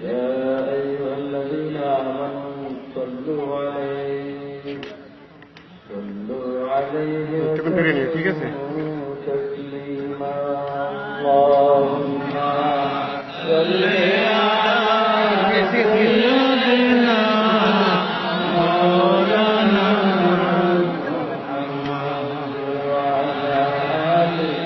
يا أيها الذين آمنوا صلوا عليه وسلموا تسليما اللهم صل على سيدنا مولانا محمد وعلى آله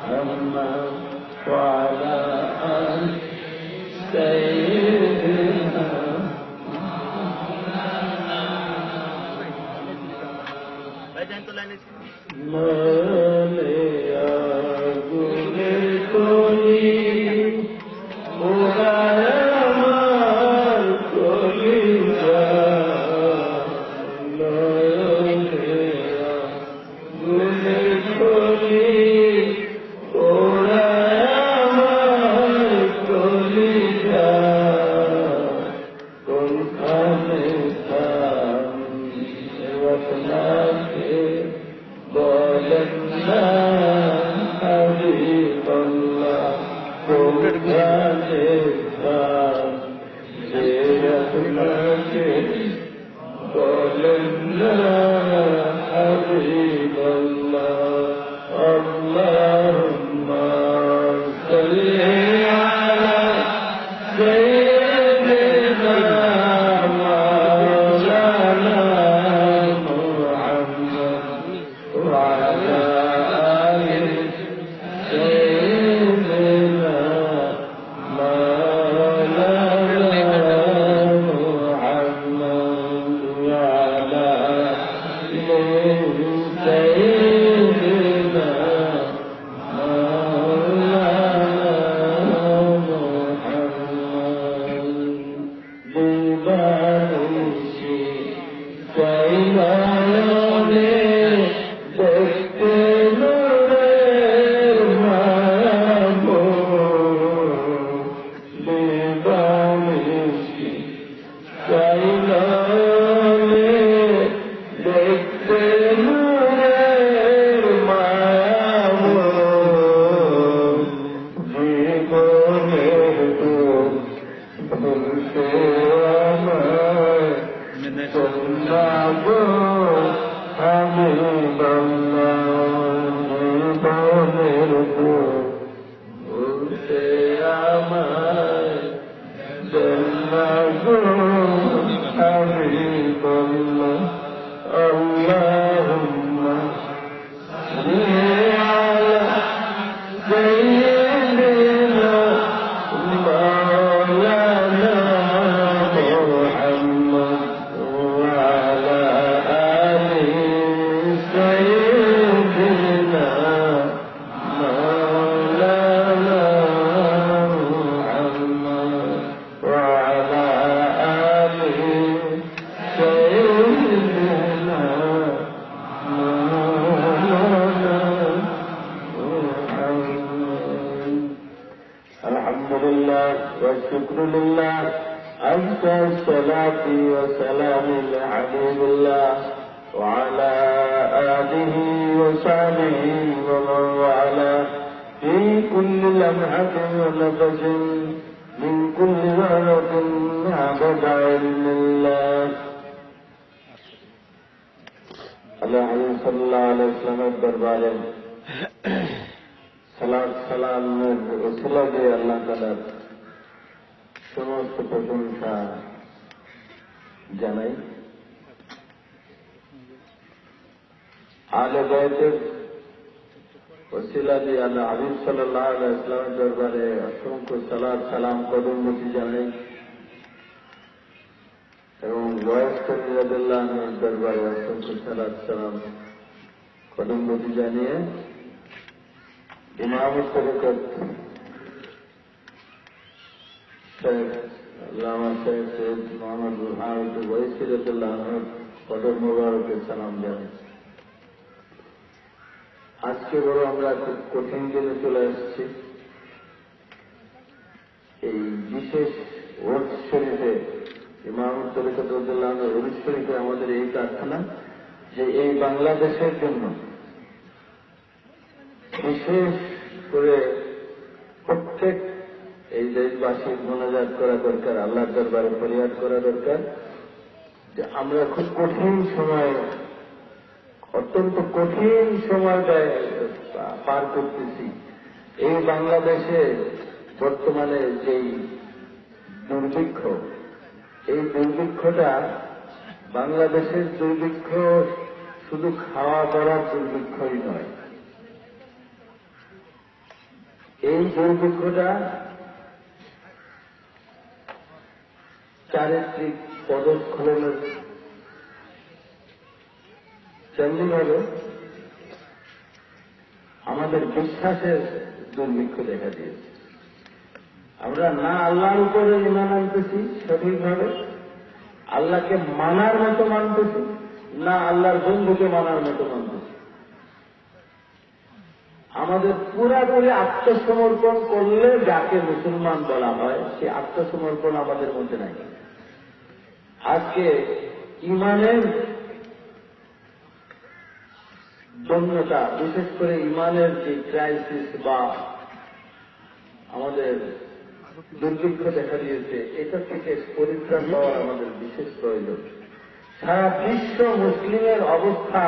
محمد وعلى آل سيدنا ماليا قولي ورايا مال قولي বিশেষ ওয়াজ শরীফে ইমাম তরিকত রাদিয়াল্লাহু আনহু ওয়াজ শরীফে আমাদের এই প্রার্থনা যে এই বাংলাদেশের জন্য বিশেষ করে প্রত্যেক এই দেশবাসীর মোনাজাত করা দরকার, আল্লাহর দরবারে ফরিয়াদ করা দরকার যে আমরা খুব কঠিন সময়, অত্যন্ত কঠিন সময় পার করতেছি। এই বাংলাদেশে বর্তমানে যেই দুর্ভিক্ষ, এই দুর্ভিক্ষটা বাংলাদেশের দুর্ভিক্ষ শুধু খাওয়া পড়ার দুর্ভিক্ষই নয়, এই দুর্ভিক্ষটা চারিত্রিক পদস্খলনের তেমনিভাবে আমাদের বিশ্বাসের দুর্ভিক্ষ দেখা দিয়েছে। আমরা না আল্লাহর উপরে ঈমান আনতেছি সঠিকভাবে, আল্লাহকে মানার মতো মানতেছি, না আল্লাহর বন্ধুকে মানার মতো মানতেছি। আমাদের পুরাপুরি আত্মসমর্পণ করলে যাকে মুসলমান বলা হয়, সে আত্মসমর্পণ আমাদের মধ্যে নাই। আজকে ঈমানের জন্যটা, বিশেষ করে ঈমানের যে ক্রাইসিস বা আমাদের দুর্ভিক্ষ দেখা দিয়েছে, এটা থেকে পরিত্রাণ পাওয়ার আমাদের বিশেষ প্রয়োজন। সারা বিশ্ব মুসলিমের অবস্থা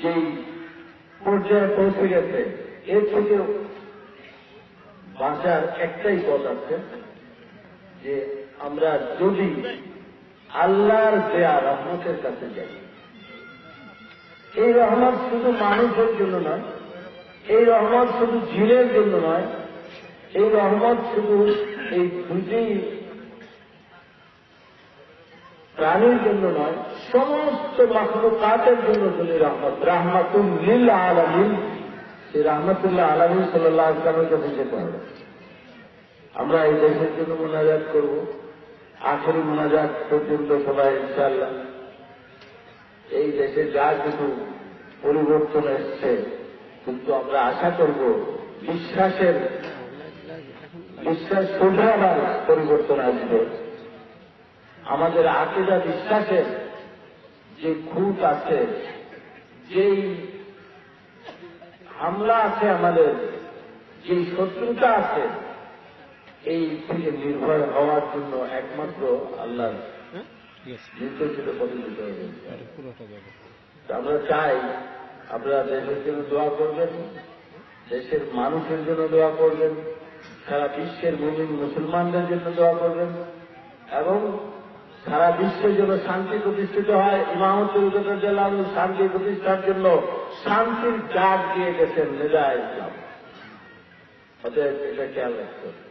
যেই পর্যায়ে পৌঁছে গেছে, এর থেকে বাঁচার একটাই পথ আছে যে আমরা যদি আল্লাহর দেয়া রহমতের কাছে যাই। এই রহমত শুধু মানুষের জন্য নয়, এই রহমত শুধু জিনের জন্য নয়, এই রহমত শুধু এই দুটি প্রাণীর জন্য নয়, সমস্ত মাখলুকাতের জন্য যিনি রহমত, রাহমাতুল লিল আলামিন, সেই রাহমাতুল্লাহ আলামিন সাল্লাল্লাহু আলাইহি ওয়াসাল্লামের কাছে যেতে হবে। আমরা এই দেশের জন্য মুনাজাত করব, আখেরি মুনাজাত পর্যন্ত সবাই ইনশাআল্লাহ। এই দেশে যা কিছু পরিবর্তন এসছে, কিন্তু আমরা আশা করব বিশ্বাস শুধু আবার পরিবর্তন আসবে। আমাদের আকীদা বিশ্বাসের যে খুঁত আছে, যেই হামলা আছে, আমাদের যেই শত্রুতা আছে, এই থেকে নির্ভর হওয়ার জন্য একমাত্র আল্লাহর নির্দেশিত পথে যেতে হবে। আমরা চাই আপনারা দেশের জন্য দোয়া করবেন, দেশের মানুষের জন্য দোয়া করবেন, সারা বিশ্বের মুমিন মুসলমানদের জন্য দোয়া করবেন, এবং সারা বিশ্বের জন্য শান্তি প্রতিষ্ঠিত হয়। ইমাম তরিকত রাদিয়াল্লাহু আনহু শান্তি প্রতিষ্ঠার জন্য শান্তির ডাক দিয়ে গেছেন নেদায়ে ইসলাম। অতএব এটা খেয়াল রাখতে হবে।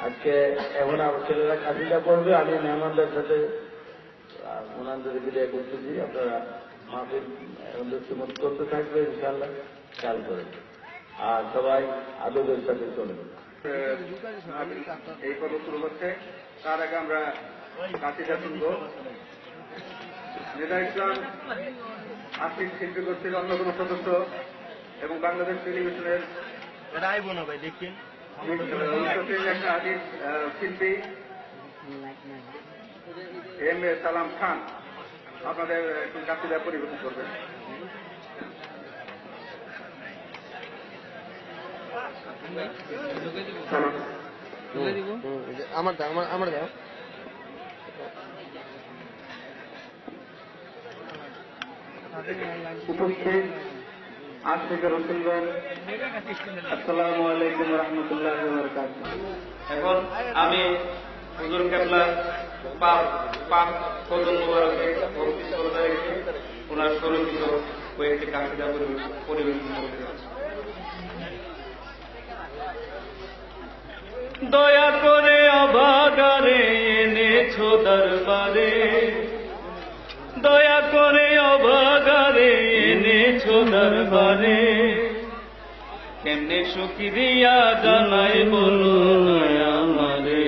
আজকে এখন আমার ছেলেরা কাশিটা করবে, আমি মেহমানদের সাথে ওনাদের বিদায় করতেছি। আপনারা মাহফিল সুমত করতে থাকবে ইনশাআল্লাহ, খেয়াল করে, আর সবাই আদবের সাথে চলবে। এই পর্ব শুরু হচ্ছে, তার আগে আমরা কাশিটা শুনব। নেদায়ে ইসলাম আশিক শিল্পী গোষ্ঠীর অন্য কোনো সদস্য এবং বাংলাদেশ টেলিভিশনের একটা হাদিস শিল্পী এম এ সালাম খান আপনাদের একটু কাশিদা পরিবেশন করবেন। আমার দাও, আমার দাও। উপস্থিত আশিক রাসূলগণ, আসসালামু আলাইকুম ওয়া রাহমাতুল্লাহি ওয়া বারাকাতুহু। এখন আমি হুজুর কেবলা পাক কদম মুবারকে উপস্থিত করে রেখে ওনার স্বরচিত কয়েকটি কাসিদা পরিবেশন করতে। দয়া করে অভাগারে এনেছো দরবারে, দয়া করে অভাগারে এনেছো দরবারে, কেমনে শুকরিয়া জানাই বলো না আমারে,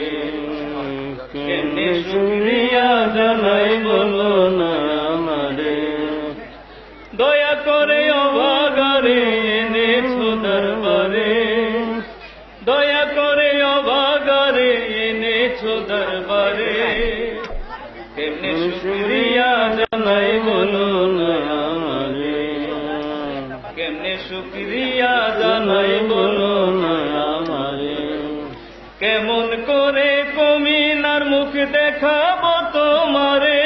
কেমনে শুকরিয়া জানাই বলো না আমারে, দয়া করে অভাগারে এনেছো দরবারে, দয়া করে অভাগারে এনেছো এনেছো দরবারে কেমনে শুকরিয়া জানাই বলো না আমারে কেমনে শুকরিয়া জানাই বলো না আমারে কেমন করে কমিনার মুখ দেখাবো তোমারে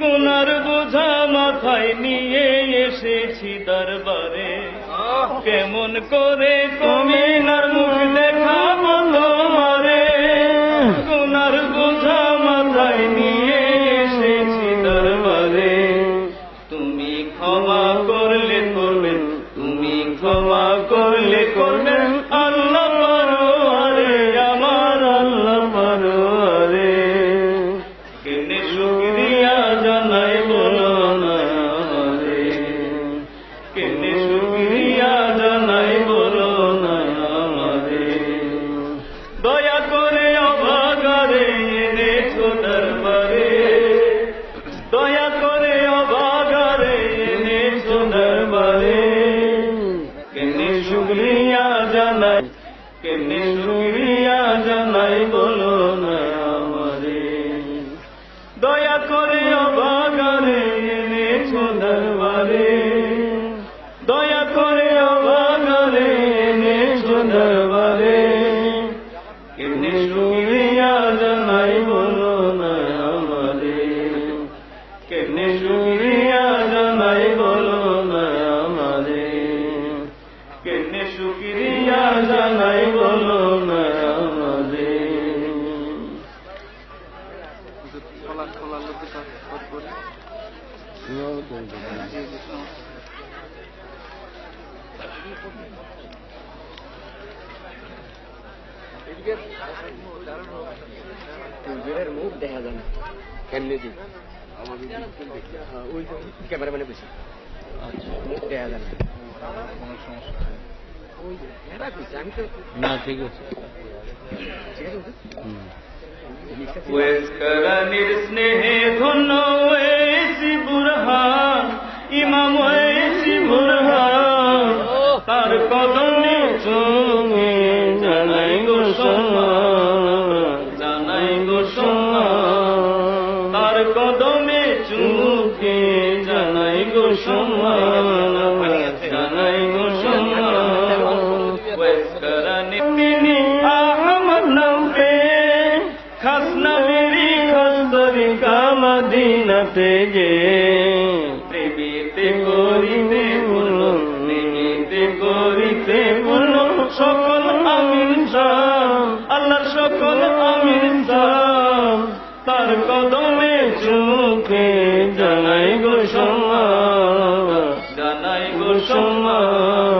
গুনার বোঝা মাথায় নিয়ে এসেছি দরবারে কেমন করে কমিনার মুখ দেখাবো তোমারে গুনার বোঝা মাথায় নিয়ে এসেছি দরবারে তুমি ক্ষমা করলে করবেন তুমি ক্ষমা করলে করবেন আল্লাহ পরোয়ারে আমার আল্লাহ পরোয়ারে কেমনে শুকরিয়া জানাই বলো না আমারে কেমনে শুকরিয়া জানাই বলো না আমারে দয়া করে অভাগারে এনেছো দরবারে দয়া করে অভাগারে এনেছো দরবারে কেমনে শুকরিয়া জানাই কেমনে শুকরিয়া জানাই বলো না আমারে দয়া করে অভাগারে এনেছো দরবারে দয়া করে অভাগারে এনেছো দরবারে কেমনে শুকরিয়া জানাই বলো না আমারে কেমনে শুকরিয়া জানাই বলো না আমারে কেমনে শুকরিয়া জানাই বলো না আমারে মুখ দেখা যায় না কেমনি দিই ওই ক্যামেরা মানে বেশি মুখ দেখা যায় না কোনো সমস্যা ওই এরা কইছে আমি তো না ঠিক আছে ঠিক আছে ওয়েসকারানির স্নেহে ধন্য ওয়েসি বুরহান ইমাম ওয়েসি বুরহান তার কদমে চুমে জানাই গো সম্মান জানাই গো সম্মান তার কদমে চুমে জানাই গো সম্মান জানাই গো সম্মান ওয়েসকারানি তিনি আহমদ নৌকে খাসনা মেরি খস্তরিকা মদিনাতে যে প্রেমিতে করিতে বলো প্রেমিতে করিতে বলো সকল আমিন শাম আল্লাহর সকল আমিন শাম তার কদমে চুমুকে জানাই গো সম্মান জানাই গো সম্মান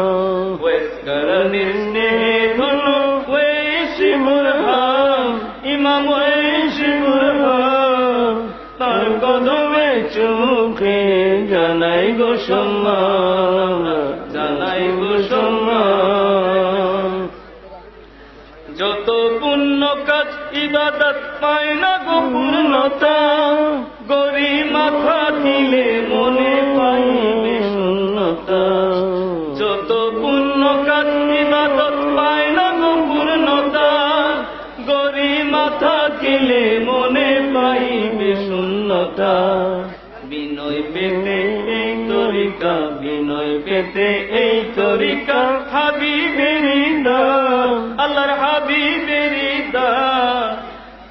ওয়েসকারানির স্নেহে ধন্য ওয়েসি বুরহান ইমাম ওয়েসি বুরহান তার কদমে চুমুকে জানাই গো সম্মান জানাই গো সম্মান যত পুণ্য কাজ ইবাদত পায় না গো পূর্ণতা গরি মাথা দিলে মনে পাইবে শূন্যতা যত পুণ্য কাজ ইবাদত পায় না গো পূর্ণতা গরি মাথা দিলে মনে পাইবে শূন্যতা বিনয় পেতে এই তরিকা বিনয় পেতে এই তরিকা হাবিবের দান আল্লাহর হাবিবের দান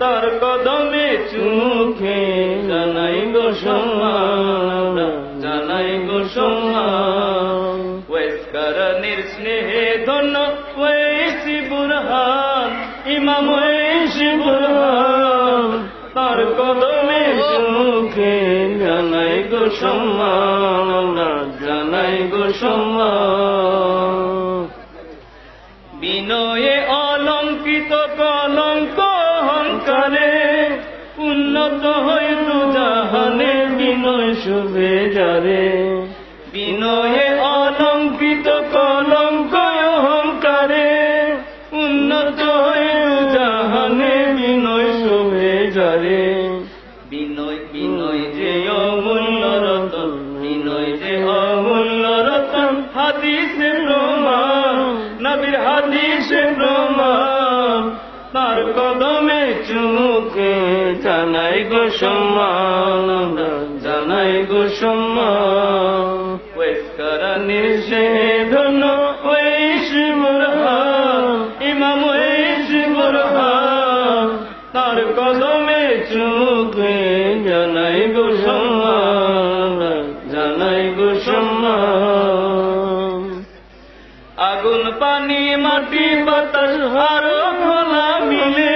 তার কদমে চুমুকে জানাই গো সম্মান জানাই গো সম্মান ওয়েসকারানির স্নেহে ধন্য ওয়েসি বুরহান ইমাম ওয়েসি বুরহান তার কদমে চুমুকে জানাই গো সম্মান জানাই গো সম্মান বিনয়ে অলঙ্কিত কলঙ্ক অহংকারে উন্নত হইতু জাহানে বিনয় শুভে যারে বিনয়ে অলঙ্কিত কলঙ্ক অহংকারে উন্নত হইতু জাহানে বিনয় শুভে যারে বিনয় বিনয় যে অমূল্য রতন বিনয় যে অমূল্য রতন হাদিসে প্রমাণ নবীর হাদিসে প্রমাণ তার কদমে চুমুকে জানাই গো সম্মান, আমরা জানাই গো সম্মান। ওয়েস কারানির সে ধন্য ওয়েস বুরহান, ইমাম ওয়েস বুরহান, তার কদমে চুমুকে জানাই গো সম্মান, জানাই গো সম্মান। আগুন পানি মাটি বাতাস আরো খোলা মিলে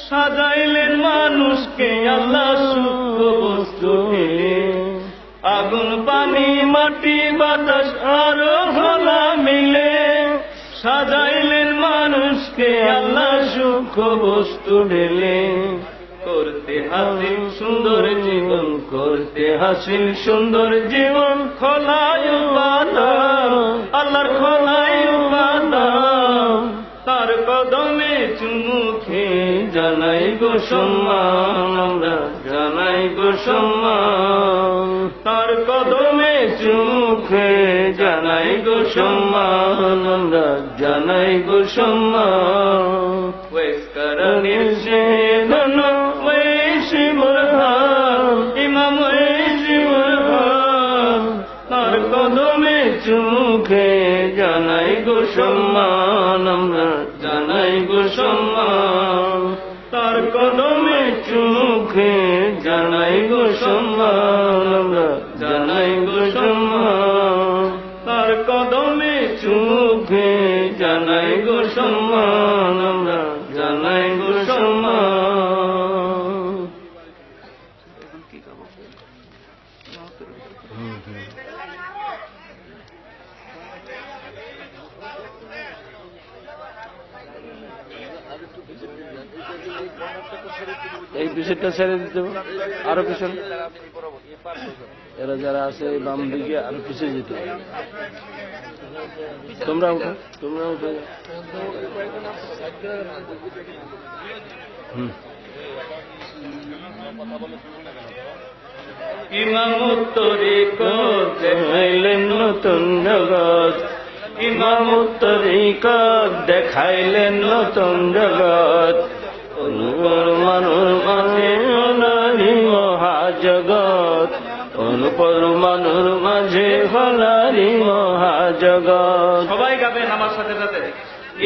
সাজাইলেন মানুষকে আল্লাহ সূক্ষ্ম বস্তু মিলে। আগুন পানি মাটি বাতাস আরো খোলা মিলে সাজাইলেন মানুষকে আল্লাহ সূক্ষ্ম বস্তু ঢেলে। করতে হাসিল সুন্দর জীবন, করতে হাসিল সুন্দর জীবন, খোলায় উপাদান আল্লাহর খোলায় উপাদান। তার কদমে চুমুখে জানাই গো সম্মান, আমরা জানাই গো সম্মান। তার কদমে চুমুখে জানাই গো সম্মান, আমরা জানাই গো সম্মান। ওয়েস কারানির সে ধন্য ওয়েস বুরহান, ইমাম ওয়েস বুরহান, তার কদমে চুমুখে জানাই গো সম্মান, আমরা জানাই গো সম্মান। তার কদমে চুমুখে জানাই গো সম্মান, আমরা জানাই গো সম্মান। তার কদমে চুমুখে জানাই গো সম্মান, আমরা জানাই গো সম্মান। এই পিছনটা ছেড়ে দিতে হবে, আরো পিছন, এরা যারা আছে বাম দিকে আরো পিছিয়ে যেতে হবে। তোমরা উঠো, তোমরা উঠো। ইমামত তরিকত দেখাইলেন নতুন জগৎ, ইমামত তরিকত দেখাইলেন নতুন জগৎ। অনুপর মানুষ মাঝে হলারি মহাজগৎ, অনুপর মানুষ মাঝে হলারি মহাজগৎ। সবাই গাবেন আমার সাথে সাথে।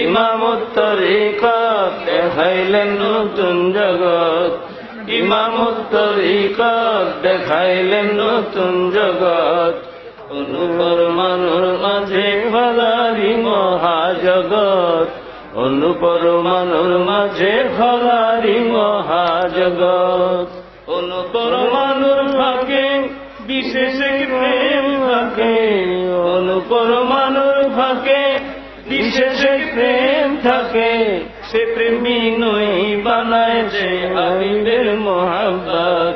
ইমামত তরিকত দেখাইলেন নতুন জগৎ, ইমামত তরিকত দেখাইলেন নতুন জগৎ। অনুপর মানুষ মাঝে হলারি মহাজগৎ, অনুপর মানুষ মাঝে হলারি মহাজগৎ। অনুপর মানুষ থাকে বিশেষে প্রেম থাকে, অনুপর মানুষ থাকে বিশেষে প্রেম থাকে। সে প্রেম বিনয়ী বানায় যে হাবিবের মোহাব্বত,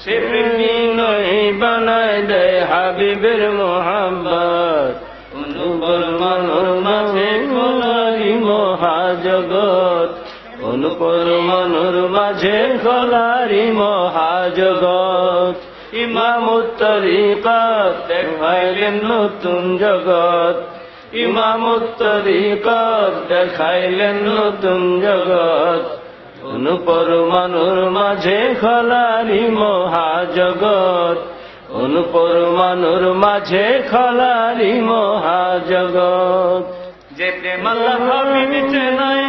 সে প্রেম বিনয়ী বানায় দেয় হাবিবের মোহাব্বত। অনুপর মানুষ মাঝে হলারি মহাজগৎ, অনুপর মানুষ মাঝে হলারি মহাজগৎ। ইমামত তরিকত দেখাইলেন নতুন জগৎ, ইমামত তরিকত দেখাইলেন নতুন জগৎ। অনুপর মানুষ মাঝে হলারি মহাজগৎ, অনুপর মানুষ মাঝে হলারি মহাজগৎ। যে প্রেম আল্লাহ হাবিব চেনায়,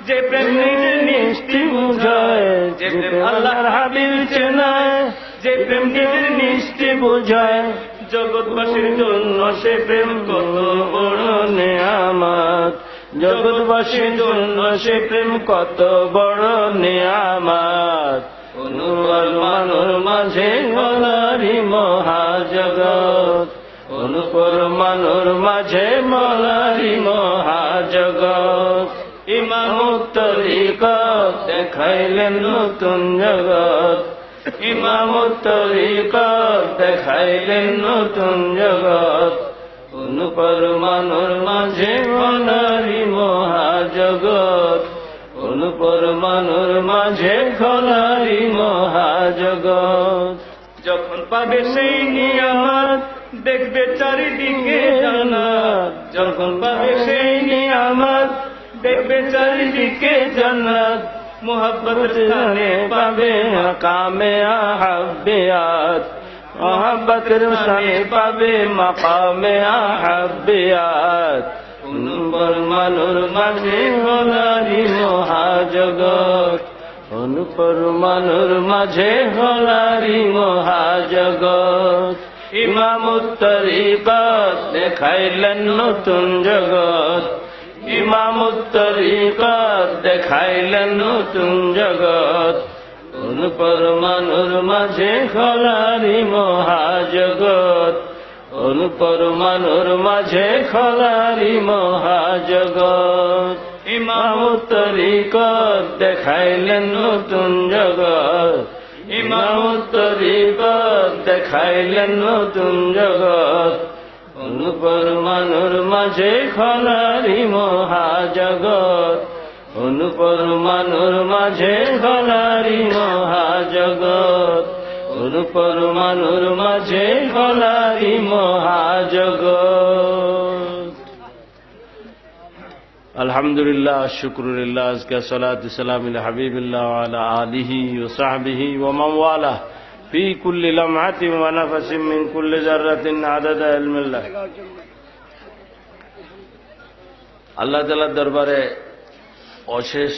যে প্রেম নিজে নিষ্ঠি বুঝায়, যে প্রেম আল্লাহর হাবিব চেনায়, যে প্রেম নিজের নিষ্ঠি বুঝায়। জগৎবাসীর জন্য সে প্রেম কত বড় নেয়ামত, জগৎবাসীর জন্য সে প্রেম কত বড় নেয়ামত। অনুপর মানুষ মাঝে হলারি মহাজগৎ, অনুপর মানুষ মাঝে হলারি মহাজগৎ। ইমামত তরিকত দেখাইলেন নতুন জগৎ, ইমামত তরিকত দেখাইলেন নতুন জগৎ। অনুপর মানুষ মাঝে হলারি মহাজগৎ, অনুপর মানুষ মাঝে হলারি মহাজগৎ। যখন পাবে সেই নিয়ামত দেখবে চারিদিকে জান্নাত, যখন পাবে সেই নিয়ামত দেখবে চারিদিকে জান্নাত, মোহাব্বত স্থানে পাবে মাকামে আহাব্বিয়াত, মোহাব্বতের স্থানে পাবে মাকামে আহাব্বিয়াত। পরমাণুর মাঝে হলারি মহাজগৎ, পরমাণুর মাঝে হলারি মহাজগৎ। ইমামুত তরিকত দেখাইলেন নতুন জগৎ, ইমামুত তরিকত দেখাইলেন নতুন জগৎ। পরমাণুর মাঝে হলারি মহাজগৎ, পরমাণুর মাঝে খলারি মহাজগৎ। ইমামুত তরিকত দেখাইলেন নতুন জগৎ, ইমামুত তরিকত দেখাইলেন নতুন জগৎ। পরমাণুর মাঝে খলারি মহাজগৎ, পরমাণুর মাঝে খলারি মহাজগৎ। পরমাণুর মাঝে খলারি মহাজগৎ। আলহামদুলিল্লাহ, শুকরুলিল্লাহ, আজকে সালাতু সালাম আলা হাবিবিল্লাহ ওয়া আলা আলিহি ওয়া সাহবিহি ওয়া মান ওয়ালা ফি কুল্লি লামহাতিন ওয়া নাফাসিন মিন কুল্লি যাররাতিন আদাদা ইলমিল্লাহ। আল্লাহ তাআলার দরবারে অশেষ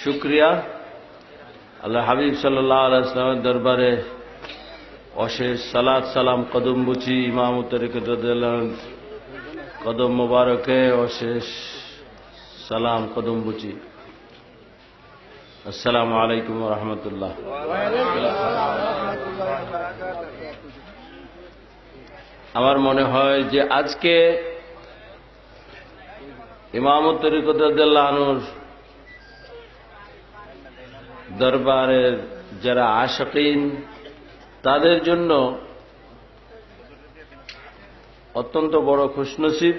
শুকরিয়া, আল্লাহ হাবিব সাল্লাল্লাহু আলাইহি ওয়াসাল্লামের দরবারে অশেষ সালাত সালাম। কদম বুচি ইমাম তরিকত রাদিয়াল্লাহু আনহু কদম মোবারকে অশেষ সালাম। কদম বুচি, আসসালামু আলাইকুম ওয়া রাহমাতুল্লাহ। আমার মনে হয় যে আজকে ইমাম তরিকত রাদিয়াল্লাহু আনহুর দরবারের যারা আশিকিন তাদের জন্য অত্যন্ত বড় খুশনসিব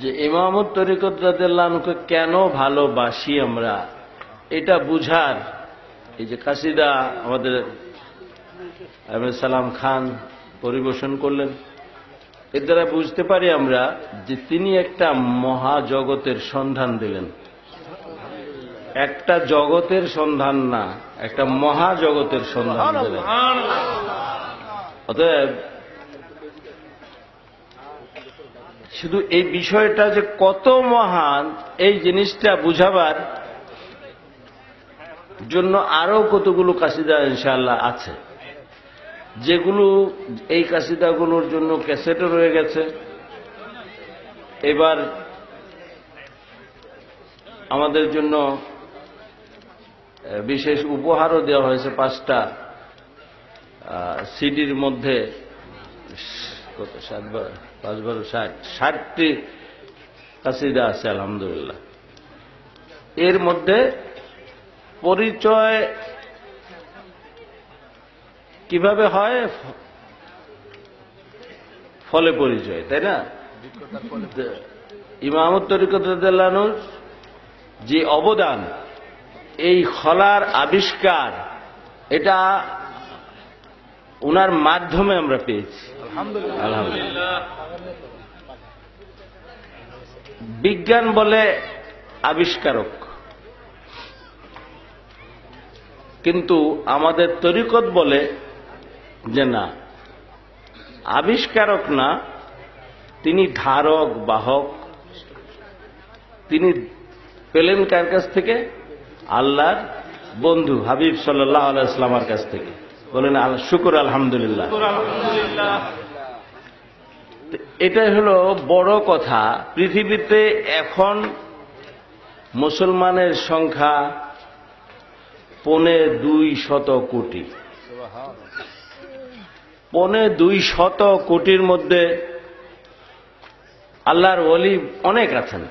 যে ইমামত তরিকত রাদিয়াল্লাহু আনহুকে কেন ভালোবাসি আমরা, এটা বুঝার এই যে কাসিদা আমাদের আহমেদ সালাম খান পরিবেশন করলেন, এর দ্বারা বুঝতে পারি আমরা যে তিনি একটা মহাজগতের সন্ধান দিলেন। একটা জগতের সন্ধান না, একটা মহাজগতের সন্ধান দিলেন। অতএব শুধু এই বিষয়টা যে কত মহান এই জিনিসটা বুঝাবার জন্য আরো কতগুলো কাসিদা ইনশাআল্লাহ আছে, যেগুলো এই কাসিদাগুলোর জন্য ক্যাসেটও রয়ে গেছে। এবার আমাদের জন্য বিশেষ উপহারও দেওয়া হয়েছে 5টা সিডির মধ্যে, কত 60টি কাসিদা আছে আলহামদুলিল্লাহ। এর মধ্যে পরিচয় কিভাবে হয়, ফলে পরিচয়, তাই না? ইমামত তরিকত রাদিয়াল্লাহু আনহুর যে অবদান, এই খলার আবিষ্কার, এটা উনার মাধ্যমে আমরা পেয়েছি আলহামদুলিল্লাহ। বিজ্ঞান বলে আবিষ্কারক, কিন্তু আমাদের তরিকত বলে যে না, আবিষ্কারক না, তিনি ধারক বাহক। তিনি পেলেন কার কাছ থেকে? আল্লাহর বন্ধু হাবিব সাল্লাল্লাহু আলাইহি ওয়াসাল্লামের কাছ থেকে। বলেন শুকর আলহামদুলিল্লাহ। এটাই হলো বড় কথা। পৃথিবীতে এখন মুসলমানের সংখ্যা 2.25 কোটি। 2.25 কোটির মধ্যে আল্লাহর ওলি অনেক আছেন,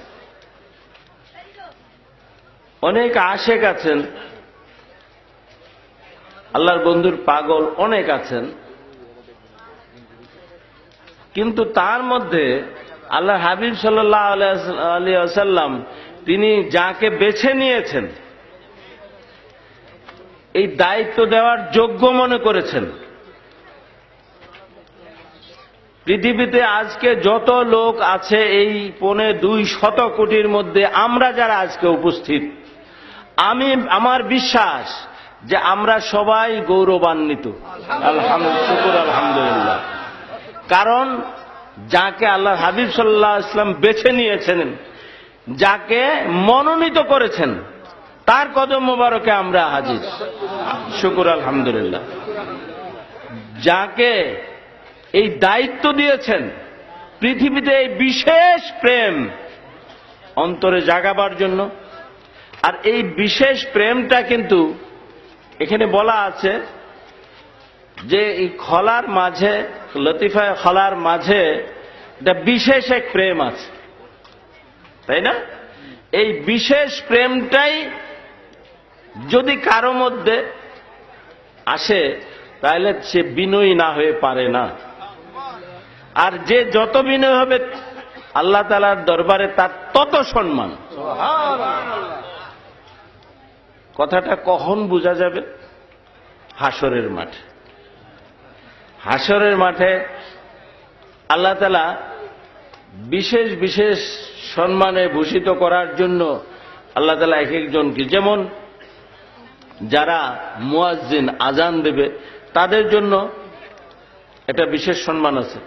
অনেক আশেক আছেন, আল্লাহর বন্ধুর পাগল অনেক আছেন। কিন্তু তার মধ্যে আল্লাহ হাবিব সাল্লাল্লাহু আলাইহি ওয়াসাল্লাম তিনি যাকে বেছে নিয়েছেন, এই দায়িত্ব দেওয়ার যোগ্য মনে করেছেন, পৃথিবীতে আজকে যত লোক আছে এই 250 কোটির মধ্যে আমরা যারা আজকে উপস্থিত, আমার বিশ্বাস যে আমরা সবাই গৌরবান্বিত। আলহামদুলিল্লাহ। কারণ যাকে আল্লাহ হাবিব সাল্লাল্লাহু আলাইহি ওয়াসাল্লাম বেছে নিয়েছেন, যাকে মনোনীত করেছেন, তার কদম মোবারকে আমরা হাজির। শুকর আলহামদুলিল্লাহ। যাকে এই দায়িত্ব দিয়েছেন, পৃথিবীতে এই বিশেষ প্রেম অন্তরে জাগাবার জন্য। আর এই বিশেষ প্রেমটা কিন্তু এখানে বলা আছে যে এই খলার মাঝে, লতিফা খলার মাঝে একটা বিশেষ এক প্রেম আছে, তাই না? এই বিশেষ প্রেমটাই যদি কারো মধ্যে আসে তাহলে সে বিনয়ী না হয়ে পারে না। আর যে যত বিনয় হবে আল্লাহ তাআলার দরবারে তার তত সম্মান। কথাটা কখন বোঝা যাবে? হাসরের মাঠে। হাসরের মাঠে আল্লাহ তাআলা বিশেষ বিশেষ সম্মানে ভূষিত করার জন্য আল্লাহ তাআলা এক একজনকে, যেমন যারা মুয়াজ্জিন আজান দেবে তাদের জন্য একটা বিশেষ সম্মান আছে,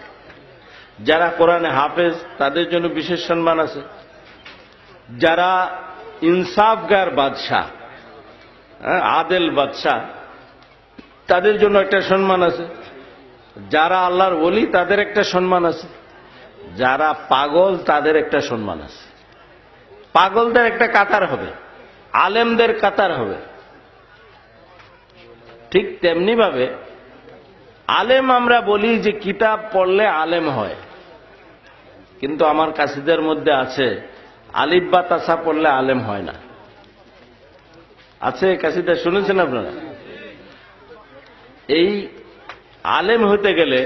যারা কোরআনে হাফেজ তাদের জন্য বিশেষ সম্মান আছে, যারা ইনসাফগার বাদশাহ, আদেল বাদশাহ, তাদের জন্য একটা সম্মান আছে, যারা আল্লাহর ওলি তাদের একটা সম্মান আছে, যারা পাগল তাদের একটা সম্মান আছে। পাগলদের একটা কাতার হবে, আলেমদের কাতার হবে। ঠিক তেমনি ভাবে আলেম আমরা বলি যে কিতাব পড়লে আলেম হয়, কিন্তু আমার কাসিদের মধ্যে আছে আলিফ বা তাসা পড়লে আলেম হয় না। আছে কাসিদা, শুনেছেন আপনারা? এই আলেম হতে গেলে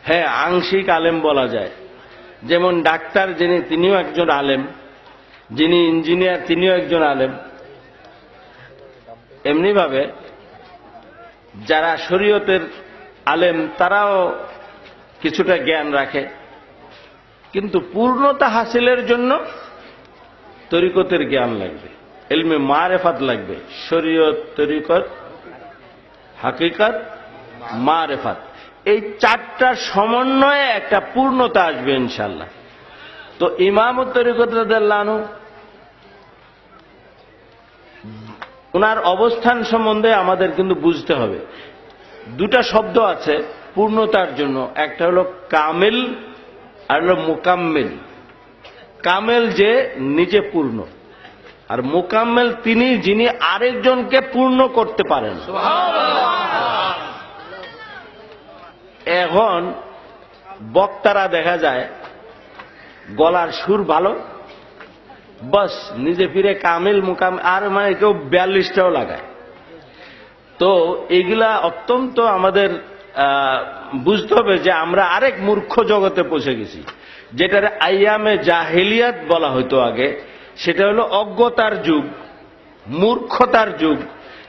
হ্যাঁ আংশিক আলেম বলা যায়। যেমন ডাক্তার যিনি, তিনিও একজন আলেম, যিনি ইঞ্জিনিয়ার তিনিও একজন আলেম। এমনি ভাবে যারা শরীয়তের আলেম তারাও কিছুটা জ্ঞান রাখে, কিন্তু পূর্ণতা হাসিলের জন্য তরিকতের জ্ঞান লাগবে, ইলমে মারেফাত লাগবে। শরীয়ত, তরিকত, হাকিকত, মারেফাত, এই চারটার সমন্বয়ে একটা পূর্ণতা আসবে ইনশাআল্লাহ। তো ইমাম তরিকত রাদিয়াল্লাহু আনহু ওনার অবস্থান সম্বন্ধে আমাদের কিন্তু বুঝতে হবে। দুটা শব্দ আছে পূর্ণতার জন্য, একটা হলো কামেল আর হলো মুকাম্মেল। কামেল যে নিজে পূর্ণ, আর মুকাম্মেল তিনি যিনি আরেকজনকে পূর্ণ করতে পারেন। এখন বক্তারা দেখা যায় গলার সুর ভালো, বাস নিজে ফিরে কামিল মুকাম, আর মানে কেউ 42টাও লাগায়। তো এগুলা অত্যন্ত আমাদের বুঝতে হবে যে আমরা আরেক মূর্খ জগতে পৌঁছে গেছি, যেটার আইয়ামে জাহেলিয়াত বলা হইতো আগে। সেটা হলো অজ্ঞতার যুগ, মূর্খতার যুগ।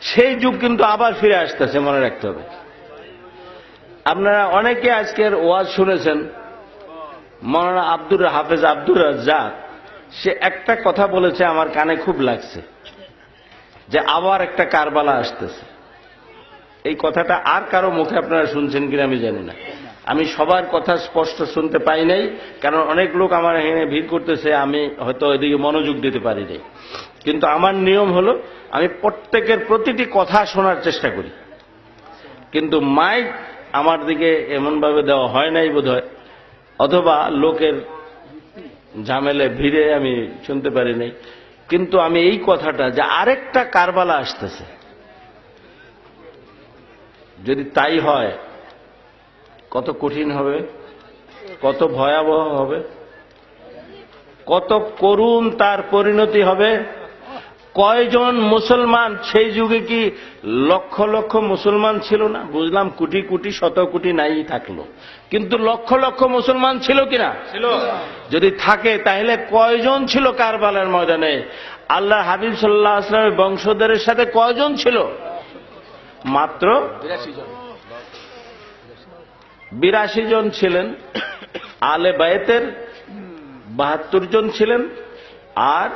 সেই যুগ কিন্তু আবার ফিরে আসতেছে, মনে রাখতে হবে। আপনারা অনেকে আজকের ওয়াজ শুনেছেন, মাওলানা হাফেজ আব্দুর রাজ্জাক, সে একটা কথা বলেছে আমার কানে খুব লাগছে, যে আবার একটা কারবালা আসতেছে। এই কথাটা আর কারো মুখে আপনারা শুনছেন কিনা আমি জানি না। আমি সবার কথা স্পষ্ট শুনতে পাই নাই, কারণ অনেক লোক আমার এখানে ভিড় করতেছে, আমি হয়তো এদিকে মনোযোগ দিতে পারি নাই। কিন্তু আমার নিয়ম হলো আমি প্রত্যেকের প্রতিটি কথা শোনার চেষ্টা করি, কিন্তু মাইক আমার দিকে এমনভাবে দেওয়া হয় নাই বোধহয়, অথবা লোকের ঝামেলে ভিড়ে আমি শুনতে পারি নাই। কিন্তু আমি এই কথাটা যে আরেকটা কারবালা আসতেছে, যদি তাই হয় কত কঠিন হবে, কত ভয়াবহ হবে, কত করুণ তার পরিণতি হবে। কয়জন মুসলমান, সেই যুগে কি লক্ষ লক্ষ মুসলমান ছিল না? বুঝলাম কোটি কোটি শত কোটি নাই থাকলো, কিন্তু লক্ষ লক্ষ মুসলমান ছিল কিনা? ছিল। যদি থাকে তাহলে কয়জন ছিল কারবালার ময়দানে? আল্লাহ হাবিব সাল্লাল্লাহু আলাইহি ওয়াসাল্লামের বংশধরের সাথে কয়জন ছিল? মাত্র 82 জন ছিলেন, আলে বায়েতের 72 জন ছিলেন, আর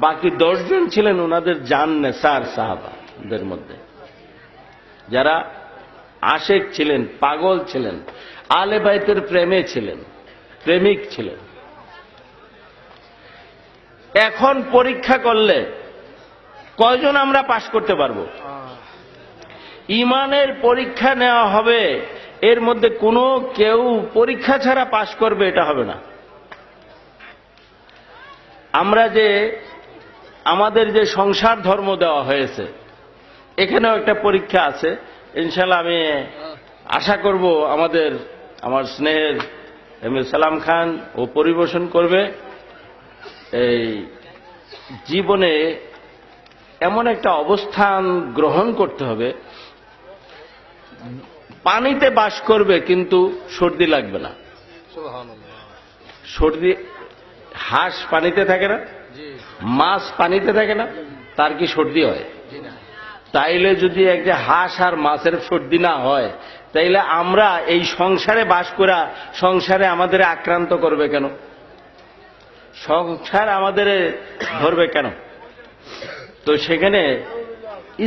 বাকি 10 জন ছিলেন ওনাদের জান নেসার সাহাবাদের মধ্যে, যারা আশেক ছিলেন, পাগল ছিলেন, আলে বায়েতের প্রেমে ছিলেন, প্রেমিক ছিলেন। এখন পরীক্ষা করলে কয়জন আমরা পাশ করতে পারবো? ইমানের পরীক্ষা নেওয়া হবে, এর মধ্যে কোনো কেউ পরীক্ষা ছাড়া পাশ করবে এটা হবে না। আমরা যে আমাদের যে সংসার ধর্ম দেওয়া হয়েছে, এখানেও একটা পরীক্ষা আছে। ইনশাআল্লাহ আমি আশা করব আমার স্নেহের এম এ সালাম খান ও পরিবেশন করবে। এই জীবনে এমন একটা অবস্থান গ্রহণ করতে হবে, পানিতে বাস করবে কিন্তু সর্দি লাগবে না। সর্দি, হাঁস পানিতে থাকে না, মাছ পানিতে থাকে না, তার কি সর্দি হয়? তাইলে যদি একটা হাঁস আর মাছের সর্দি না হয়, তাইলে আমরা এই সংসারে বাস করা, সংসারে আমাদের আক্রান্ত করবে কেন? সংসার আমাদের ধরবে কেন? তো সেখানে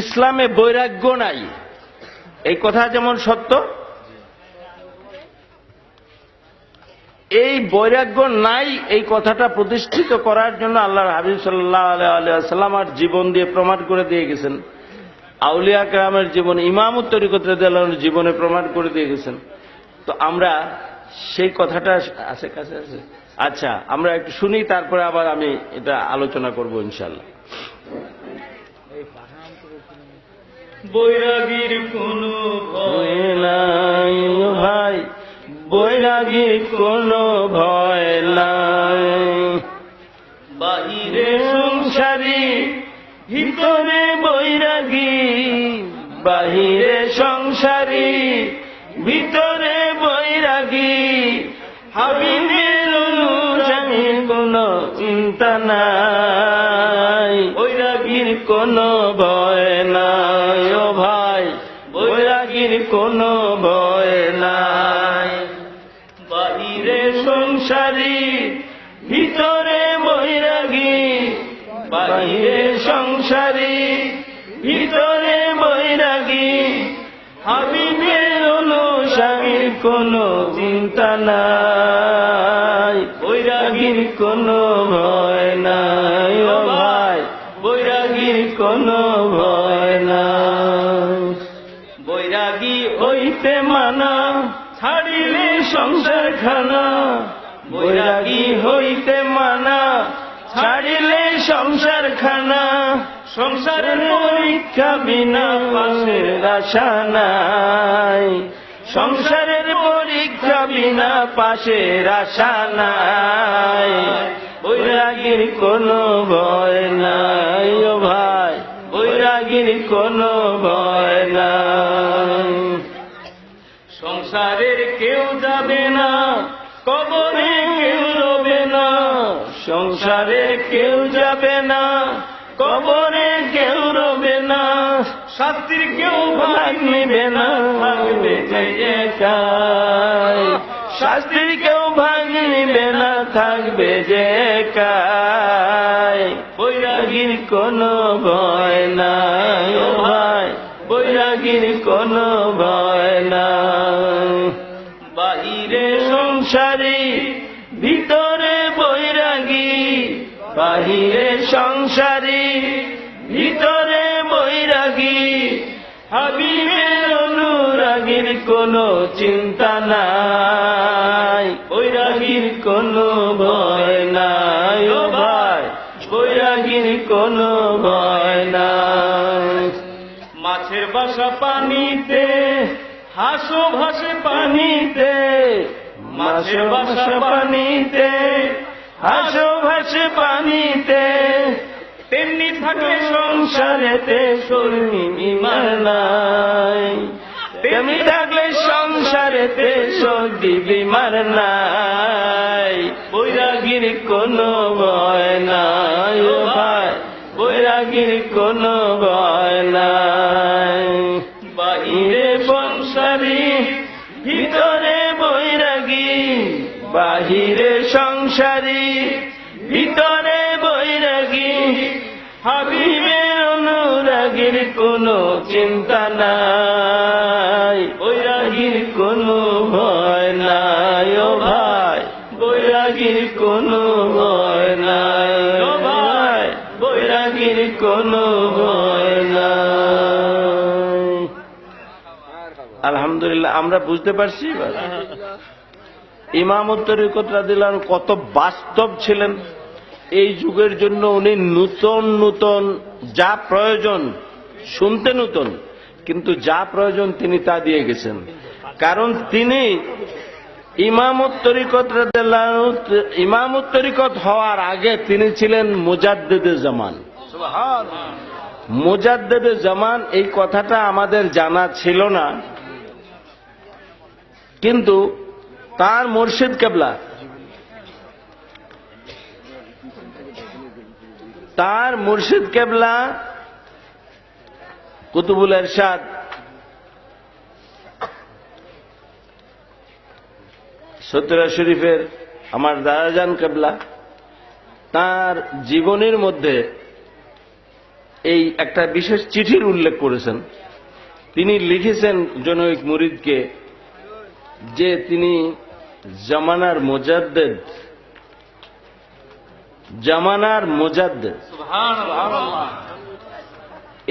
ইসলামে বৈরাগ্য নাই, এই কথা যেমন সত্য, এই বৈরাগ্য নাই এই কথাটা প্রতিষ্ঠিত করার জন্য আল্লাহর হাবিব সাল্লাল্লাহু আলাইহি ওয়াসাল্লাম আর জীবন দিয়ে প্রমাণ করে দিয়ে গেছেন। আউলিয়া কেরামের জীবন, ইমামুত তরিকত রাদিয়াল্লাহু আনহুর জীবনে প্রমাণ করে দিয়ে গেছেন। তো আমরা সেই কথাটা আছে, কাছে আছে। আচ্ছা, আমরা একটু শুনি, তারপরে আবার আমি এটা আলোচনা করব ইনশাআল্লাহ। বৈরাগীর কোনো ভয় নাই ভাই, বৈরাগীর কোনো ভয় নাই, বাহিরে সংসারী ভিতরে বৈরাগী, বাহিরে সংসারী ভিতরে বৈরাগী, হাবিবের অনুযায়ীর কোনো চিন্তা নাই, বৈরাগীর কোনো ভয় নাই। ও ভাই, বৈরাগীর কোনো ভয় নাই, বাহিরে সংসারী ভিতরে বৈরাগী, বাহিরে সংসারী ভিতরে বৈরাগী, হাবিবের অনুসারীর কোনো চিন্তা নাই, বৈরাগীর কোনো ভয় নাই। ও ভাই, বৈরাগীর কোনো ভয় নাই। বৈরাগী হইতে মানা, ছাড়িলে সংসার খানা, বৈরাগী হইতে মানা, ছাড়িলে সংসার খানা, সংসারের পরীক্ষা বিনা পাশের আশা নাই, সংসারের পরীক্ষা বিনা পাশের আশা নাই, বৈরাগীর কোনো ভয় নাই। ও ভাই, বৈরাগীর কোনো ভয় নাই। সংসারের কেউ যাবে না, কবরে কেউ রবে না, সংসারে কেউ যাবে না, কবরে কেউ রবে না, শাস্তির কেউ ভাগ নিবে না, থাকবে যে একাই, শাস্তির কেউ ভাগ নিবে না, থাকবে যে একাই, বৈরাগীর কোনো ভয় নাই। ও ভাই, বৈরাগীর কোনো ভয় নাই, বাহিরে সংসারী ভিতরে বৈরাগী, বাহিরে সংসারী ভিতরে বৈরাগী, হাবিবের অনুরাগীর কোনো চিন্তা নাই, বৈরাগীর কোনো ভয় নাই। ও ভাই, বৈরাগীর কোনো ভয় নাই। মাছের বাসা পানিতে, হাঁসও ভাসে পানিতে, মাছের বাসা পানিতে, হাঁসও ভাসে পানিতে, তেমনি থাকে সংসারেতে শর্মিমার নাই, তেমনি থাকলে সংসারেতে সর্দি বিমার নাই, বৈরাগীর কোনো ভয় নাই। ও ভাই, বৈরাগীর কোনো ভয় নাই, বাহিরে সংসারী ভিতরে সংসারী, ভিতরে বৈরাগী, হাবিবের অনুরাগীর কোনো চিন্তা নাই, বৈরাগীর কোনো ভয় নাই ও ভাই, বৈরাগীর কোনো ভয় নাই ও ভাই, বৈরাগীর কোনো ভয় নাই। আলহামদুলিল্লাহ, আমরা বুঝতে পারছি এবার ইমামত তরিকত রাদিয়াল্লাহু আনহু কত বাস্তব ছিলেন। এই যুগের জন্য উনি নূতন নূতন যা প্রয়োজন, শুনতে নূতন, কিন্তু যা প্রয়োজন তিনি তা দিয়ে গেছেন। কারণ তিনি ইমামত তরিকত রাদিয়াল্লাহু আনহু, ইমামত তরিকত হওয়ার আগে তিনি ছিলেন মুজাদ্দিদে জামান। মুজাদ্দিদে জামান এই কথাটা আমাদের জানা ছিল না, কিন্তু তার মুর্শিদ কেবলা, তার মুর্শিদ কেবলা কুতুবুল ইরশাদ সতরা শরীফের আমার দাদাজান কেবলা তার জীবনের মধ্যে এই একটা বিশেষ চিঠির উল্লেখ করেছেন। তিনি লিখেছেন জনৈক মুরিদকে যে তিনি জামানার মুজাদ্দিদ, জামানার মুজাদ্দিদ।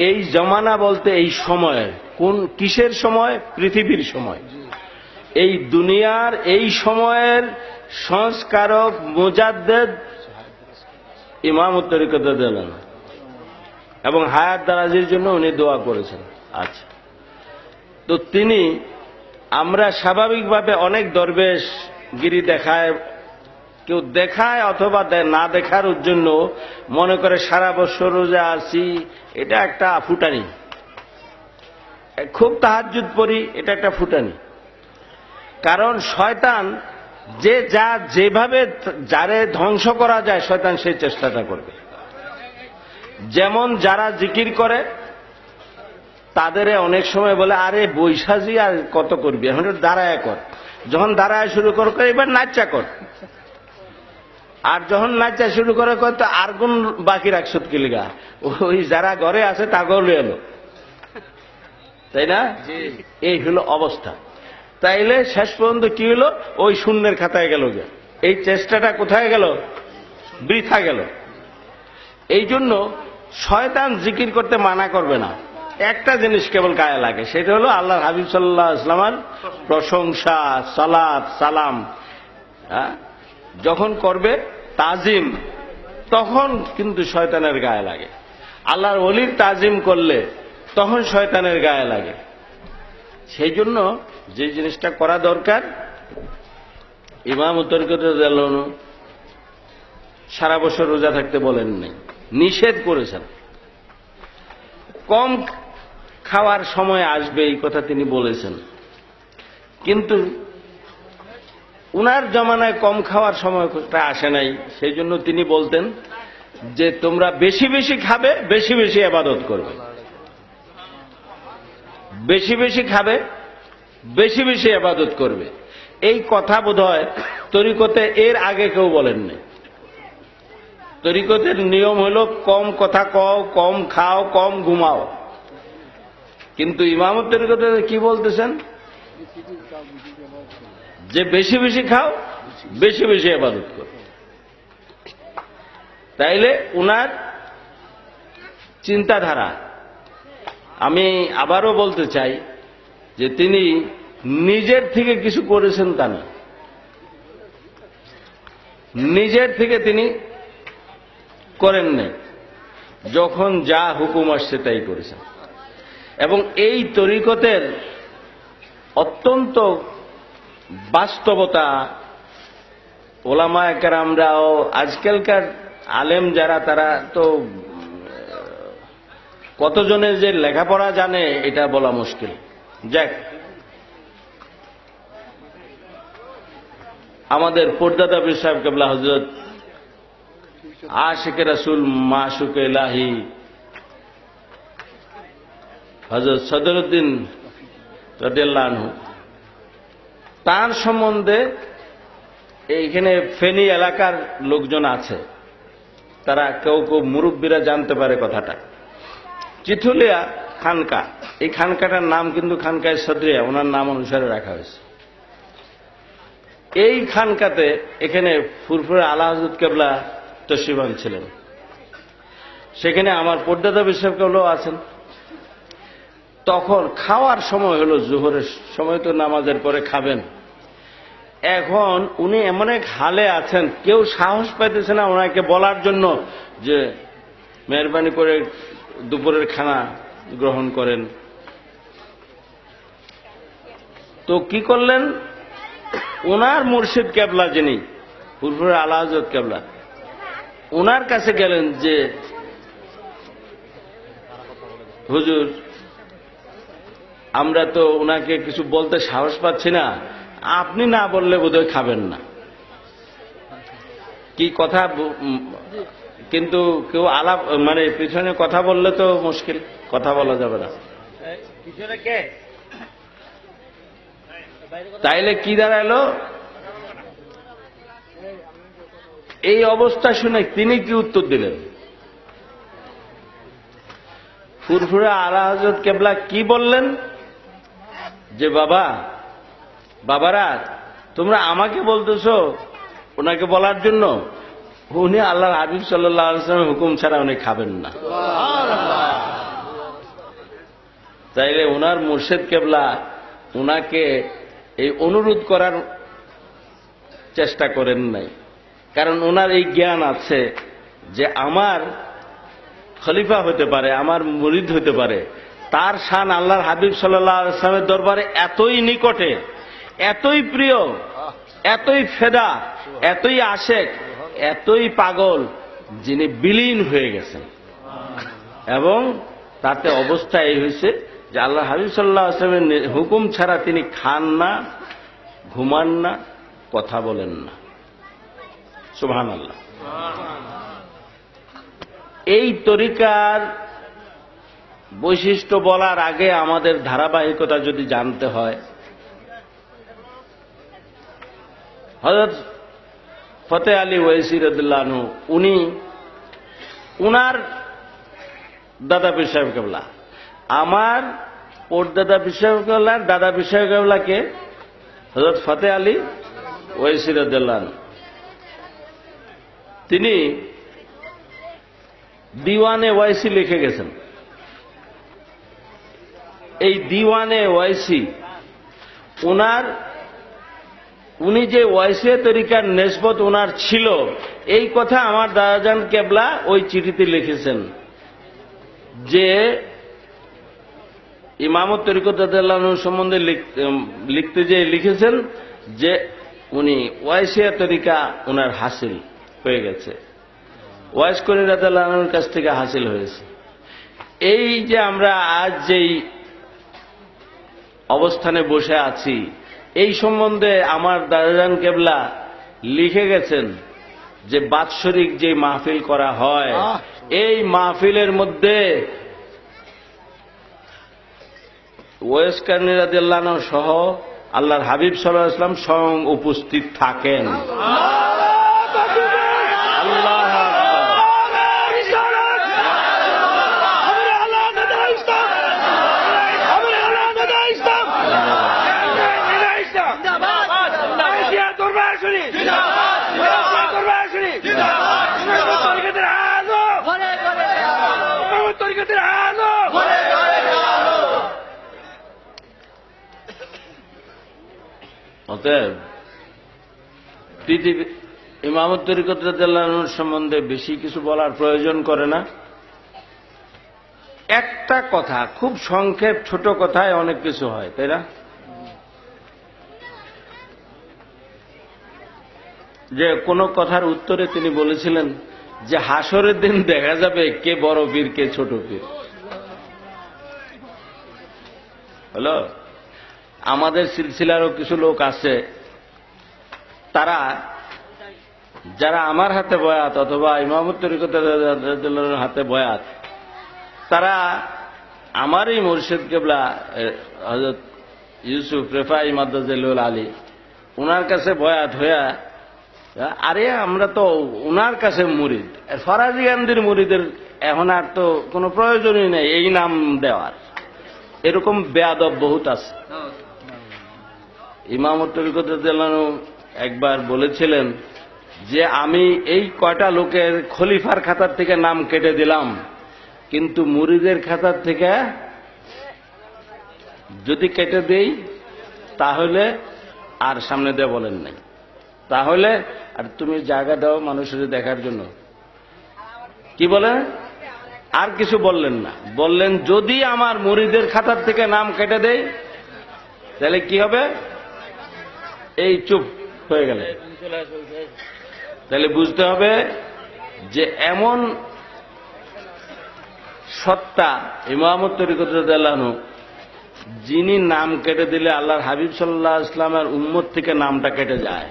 এই জামানা বলতে এই সময়, কোন কিসের সময়? পৃথিবীর সময়। এই দুনিয়ার এই সময়ের সংস্কারক মুজাদ্দিদ ইমামত তরিকত রাদিয়াল্লাহু আনহু, এবং হায়াত দারাজের জন্য উনি দোয়া করেছেন। আচ্ছা, তো তিনি, আমরা স্বাভাবিকভাবে অনেক দরবেশ গিরি দেখায়, কেউ দেখায় অথবা না দেখার জন্য মনে করে সারা বছর রোজা আছি, এটা একটা ফুটানি। খুব তাহাজ্জুদ পড়ি, এটা একটা ফুটানি। কারণ শয়তান যে যা যেভাবে যারে ধ্বংস করা যায় শয়তান সেই চেষ্টাটা করবে। যেমন যারা জিকির করে তাদের অনেক সময় বলে, আরে বৈশাখী আর কত করবি, এখন দাঁড়ায় কর। যখন দাঁড়ায় শুরু কর, এবার নাচা কর। আর যখন নাচা শুরু করে তো আর গুণ বাকি রাখছত কি লিগা, ওই যারা ঘরে আছে তাকেও লিয়ে এলো, তাই না? এই হলো অবস্থা। তাইলে শেষ পর্যন্ত কি হলো? ওই শূন্যের খাতায় গেল গে, এই চেষ্টাটা কোথায় গেল? বৃথা গেল। এই জন্য শয়তান জিকির করতে মানা করবে না, একটা জিনিস কেবল গায়ে লাগে, সেটা হলো আল্লাহর হাবিব সাল্লাল্লাহু আলাইহি ওয়াসাল্লামের প্রশংসা, সালাত, সালাম যখন করবে, তাজিম, তখন কিন্তু শয়তানের গায়ে লাগে। আল্লাহর ওলির তাজিম করলে তখন শয়তানের গায়ে লাগে। সেই জন্য যে জিনিসটা করা দরকার, ইমামত তরিকত রাদিয়াল্লাহু আনহু সারা বছর রোজা থাকতে বলেন নাই, নিষেধ করেছেন। কম খাওয়ার সময় আসবে এই কথা তিনি বলেছেন, কিন্তু উনার জমানায় কম খাওয়ার সময়টা আসে নাই। সেই জন্য তিনি বলতেন যে তোমরা বেশি বেশি খাবে, বেশি বেশি ইবাদত করবে, বেশি বেশি খাবে, বেশি বেশি ইবাদত করবে। এই কথা বোধহয় তরিকতে এর আগে কেউ বলেননি। তরিকতের নিয়ম হলো কম কথা কও, কম খাও, কম ঘুমাও। কিন্তু ইমামত তরিকতে কি বলতেছেন? যে বেশি বেশি খাও, বেশি বেশি ইবাদত করো। তাইলে উনার চিন্তাধারা, আমি আবারও বলতে চাই যে তিনি নিজের থেকে কিছু করেছেন তা না, নিজের থেকে তিনি করেন নাই, যখন যা হুকুম আসছে তাই করেছেন। এবং এই তরিকতের অত্যন্ত বাস্তবতা ওলামায়ে কেরামরাও, আজকালকার আলেম যারা, তারা তো কতজনের যে লেখাপড়া জানে এটা বলা মুশকিল। যাক, আমাদের পর্দাদা পীর সাহেব কেবলা হযরত আশিকে রাসূল মাশুকে ইলাহি হযরত সদরুদ্দিন রাদিয়াল্লাহু আনহু, তার সম্বন্ধে এইখানে ফেনী এলাকার লোকজন আছে, তারা কেউ কেউ মুরব্বীরা জানতে পারে কথাটা। চিথুলিয়া খানকা, এই খানকাটার নাম কিন্তু খানকায় সদরিয়া, ওনার নাম অনুসারে রাখা হয়েছে। এই খানকাতে এখানে ফুরফুরে আলা হযরত কেবলা তশরিফান ছিলেন। সেখানে আমার পর্দাদা বিশপ কেবলাও আছেন। তখন খাওয়ার সময় হলো, জোহরের সময় তো নামাজের পরে খাবেন। এখন উনি এমন এক হালে আছেন, কেউ সাহস পাইতেছে না ওনাকে বলার জন্য যে মেহরবানি করে দুপুরের খানা গ্রহণ করেন। তো কি করলেন, ওনার মুর্শিদ কেবলা যিনি ফুরফুরে আলা হযরত কেবলা, ওনার কাছে গেলেন যে হুজুর, আমরা তো ওনাকে কিছু বলতে সাহস পাচ্ছি না, আপনি না বললে বোধহয় খাবেন না। কি কথা, কিন্তু কেউ আলাপ মানে পিছনে কথা বললে তো মুশকিল, কথা বলা যাবে না। তাইলে কি দাঁড়ালো, এই অবস্থা শুনে তিনি কি উত্তর দিলেন? ফুরফুরে আলা হযরত কেবলা কি বললেন যে বাবারা, তোমরা আমাকে বলতেছো ওনাকে বলার জন্য, উনি আল্লাহর হাবিব সাল্লাল্লাহু আলাইহি ওয়াসাল্লামের হুকুম ছাড়া উনি খাবেন না। তাইলে ওনার মুর্শিদ কেবলা ওনাকে এই অনুরোধ করার চেষ্টা করেন নাই, কারণ ওনার এই জ্ঞান আছে যে আমার খলিফা হতে পারে, আমার মুরিদ হতে পারে, তার শান আল্লাহর হাবিব সাল্লাল্লাহু আলাইহি ওয়াসাল্লামের দরবারে এতই নিকটে, এতই প্রিয়, এতই ফেদা, এতই আশেক, এতই পাগল, যিনি বিলীন হয়ে গেছেন। এবং তাতে অবস্থা এই হয়েছে যে আল্লাহ হাবিব সাল্লাল্লাহু আলাইহি ওয়াসাল্লামের হুকুম ছাড়া তিনি খান না, ঘুমান না, কথা বলেন না। সুবহানাল্লাহ। এই তরিকার বৈশিষ্ট্য বলার আগে আমাদের ধারাবাহিকতা যদি জানতে হয়, হযরত ফতে আলী ওয়াইসি রাদিয়াল্লাহু আনহু, উনি উনার দাদা পীর সাহেব কেবলা, আমার পরদাদা পীর সাহেব কেবলার দাদা পীর সাহেব কেবলাকে হযরত ফতে আলী ওয়াইসি রাদিয়াল্লাহু আনহু, তিনি দিওয়ানে ওয়াইসি লিখে গেছেন। এই দিওয়ানে ওয়াইসি উনি যে ওয়াইসি তরিকার নেসবত ওনার ছিল, এই কথা আমার দাদাজান কেবলা ওই চিঠিতে লিখেছেন যে ইমামত তরিকত রাদিয়াল্লাহু আনহু সম্বন্ধে লিখতে যে লিখেছেন যে উনি ওয়াইসিয়া তরিকা ওনার হাসিল হয়ে গেছে, ওয়াইস করি রাদিয়াল্লাহু আনহুর কাছ থেকে হাসিল হয়েছে। এই যে আমরা আজ যেই অবস্থানে বসে আছি, এই সম্বন্ধে আমার দাদাজান কেবলা লিখে গেছেন যে বাৎসরিক যে মাহফিল করা হয়, এই মাহফিলের মধ্যে ওয়াইস কারনী রাদিয়াল্লাহু আনহু সহ আল্লাহর হাবিব সাল্লাল্লাহু আলাইহি ওয়াসাল্লাম স্বয়ং উপস্থিত থাকেন। অতএব পৃথিবী ইমামত তরিকত রাদিয়াল্লাহু আনহুর সম্বন্ধে বেশি কিছু বলার প্রয়োজন করে না। একটা কথা, খুব সংক্ষেপ ছোট কথায় অনেক কিছু হয়, তাই না? যে কোন কথার উত্তরে তিনি বলেছিলেন যে হাসরের দিন দেখা যাবে কে বড় পীর কে ছোট পীর। হলো, আমাদের সিলসিলারও কিছু লোক আছে, তারা যারা আমার হাতে বয়াত অথবা ইমামত তরিকত রাদিয়াল্লাহু আনহুর হাতে বয়াত, তারা আমারই মুর্শিদ কেবলা হযরত ইউসুফ রেফাই মাদ্দাজিলুল আলী, ওনার কাছে বয়াত হইয়া আরে আমরা তো উনার কাছে মুরিদ, ফরাজি গান্ধীর মুরিদের এখন আর তো কোনো প্রয়োজনই নেই এই নাম দেওয়ার। এরকম বেয়াদব বহুত আছে। ইমাম তরিকত রাদিয়াল্লাহু আনহু একবার বলেছিলেন যে আমি এই কয়টা লোকের খলিফার খাতার থেকে নাম কেটে দিলাম, কিন্তু মুরিদের খাতার থেকে যদি কেটে দেই তাহলে আর সামনে দিয়ে বলেন নাই, তাহলে আর তুমি জায়গা দাও মানুষের দেখার জন্য। কি বলেন? আর কিছু বললেন না, বললেন যদি আমার মুরিদের খাতার থেকে নাম কেটে দেই তাহলে কি হবে? এই চুপ হয়ে গেল। তাহলে বুঝতে হবে যে এমন সত্তা ইমাম তরিকত রাদিয়াল্লাহু আনহু, যিনি নাম কেটে দিলে আল্লাহর হাবিব সাল্লাল্লাহু আলাইহি ওয়াসাল্লামের উম্মত থেকে নামটা কেটে যায়।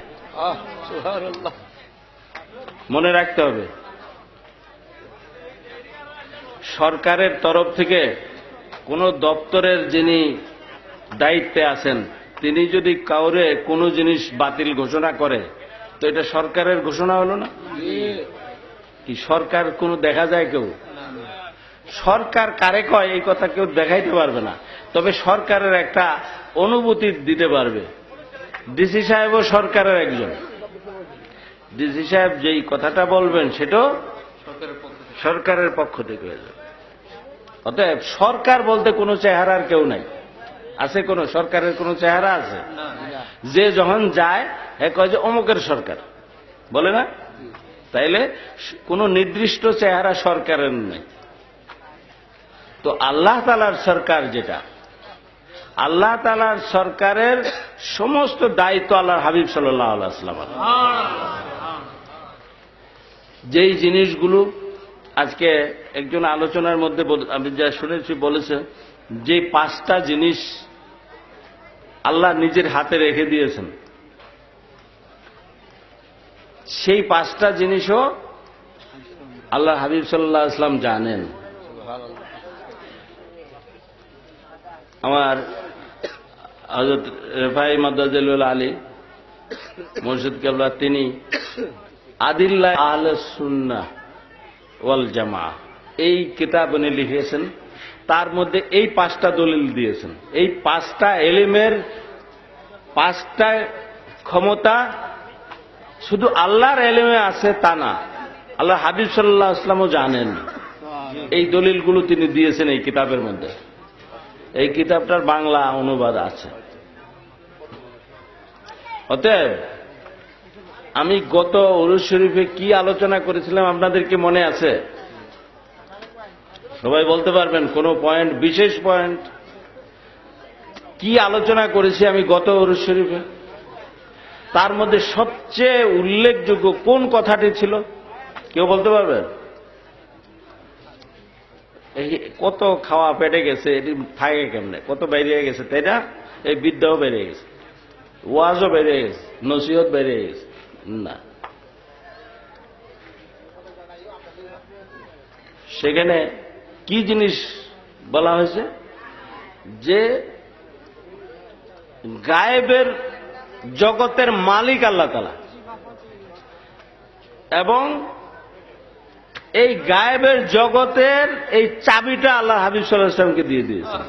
মনে রাখতে হবে, সরকারের তরফ থেকে কোন দপ্তরের যিনি দায়িত্বে আছেন তিনি যদি কাউরে কোনো জিনিস বাতিল ঘোষণা করে তো এটা সরকারের ঘোষণা হলো না? কি সরকার কোনো দেখা যায় কেউ? সরকার কারে কয় এই কথা কেউ দেখাইতে পারবে না, তবে সরকারের একটা অনুভূতি দিতে পারবে। ডিসি সাহেবও সরকারের একজন। ডিসি সাহেব যেই কথাটা বলবেন সেটাও সরকারের পক্ষ থেকে হয়ে যাবে। অতএব সরকার বলতে কোনো চেহারার কেউ নাই। আছে কোন সরকারের কোন চেহারা আছে? যে যখন যায় হ্যাঁ কয় যে অমুকের সরকার, বলে না? তাইলে কোন নির্দিষ্ট চেহারা সরকারের নেই। তো আল্লাহ তাআলার সরকার যেটা, আল্লাহ তাআলার সরকারের সমস্ত দায়িত্ব আল্লাহর হাবিব সাল্লাল্লাহু আলাইহি ওয়াসাল্লাম। যেই জিনিসগুলো আজকে একজন আলোচনার মধ্যে আমি যা শুনেছি বলেছে যে 5টা জিনিস আল্লাহ নিজের হাতে রেখে দিয়েছেন, সেই 5টা জিনিসও আল্লাহ হাবিব সাল্লাল্লাহু আলাইহি ওয়াসাল্লাম জানেন। আমার হযরত রেফাই মাদ্দাজিলুল আলী মুর্শিদ কেবলা তিনি আদিল্লাহ আহলে সুন্নাহ ওয়াল জামাআহ এই কিতাব উনি লিখেছেন, তার মধ্যে এই 5টা দলিল দিয়েছেন। এই 5টা এলিমের 5টা ক্ষমতা শুধু আল্লাহর এলিমে আছে তা না, আল্লাহ হাবিব সাল্লাল্লাহু আলাইহি ওয়াসাল্লামও জানেন। এই দলিলগুলো তিনি দিয়েছেন এই কিতাবের মধ্যে। এই কিতাবটার বাংলা অনুবাদ আছে। অতএব আমি গত উরুস শরীফে কি আলোচনা করেছিলাম আপনাদের কি মনে আছে? সবাই বলতে পারবেন কোন পয়েন্ট, বিশেষ পয়েন্ট কি আলোচনা করেছি আমি গত উরুস শরীফে? তার মধ্যে সবচেয়ে উল্লেখযোগ্য কোন কথাটি ছিল কেউ বলতে পারবেন? এই কত খাওয়া পেটে গেছে, এটি থাকে কেমনে, কত বেরিয়ে গেছে, তাই না? এই বিদ্যাও বেরিয়ে গেছে, ওয়াজও বেরিয়ে গেছে, নসিহত বেরিয়ে গেছে না। সেখানে কি জিনিস বলা হয়েছে? যে গায়েবের জগতের মালিক আল্লাহ তাআলা এবং এই গায়েবের জগতের এই চাবিটা আল্লাহ হাবিব সাল্লাল্লাহু আলাইহি ওয়াসাল্লামকে দিয়ে দিয়েছেন।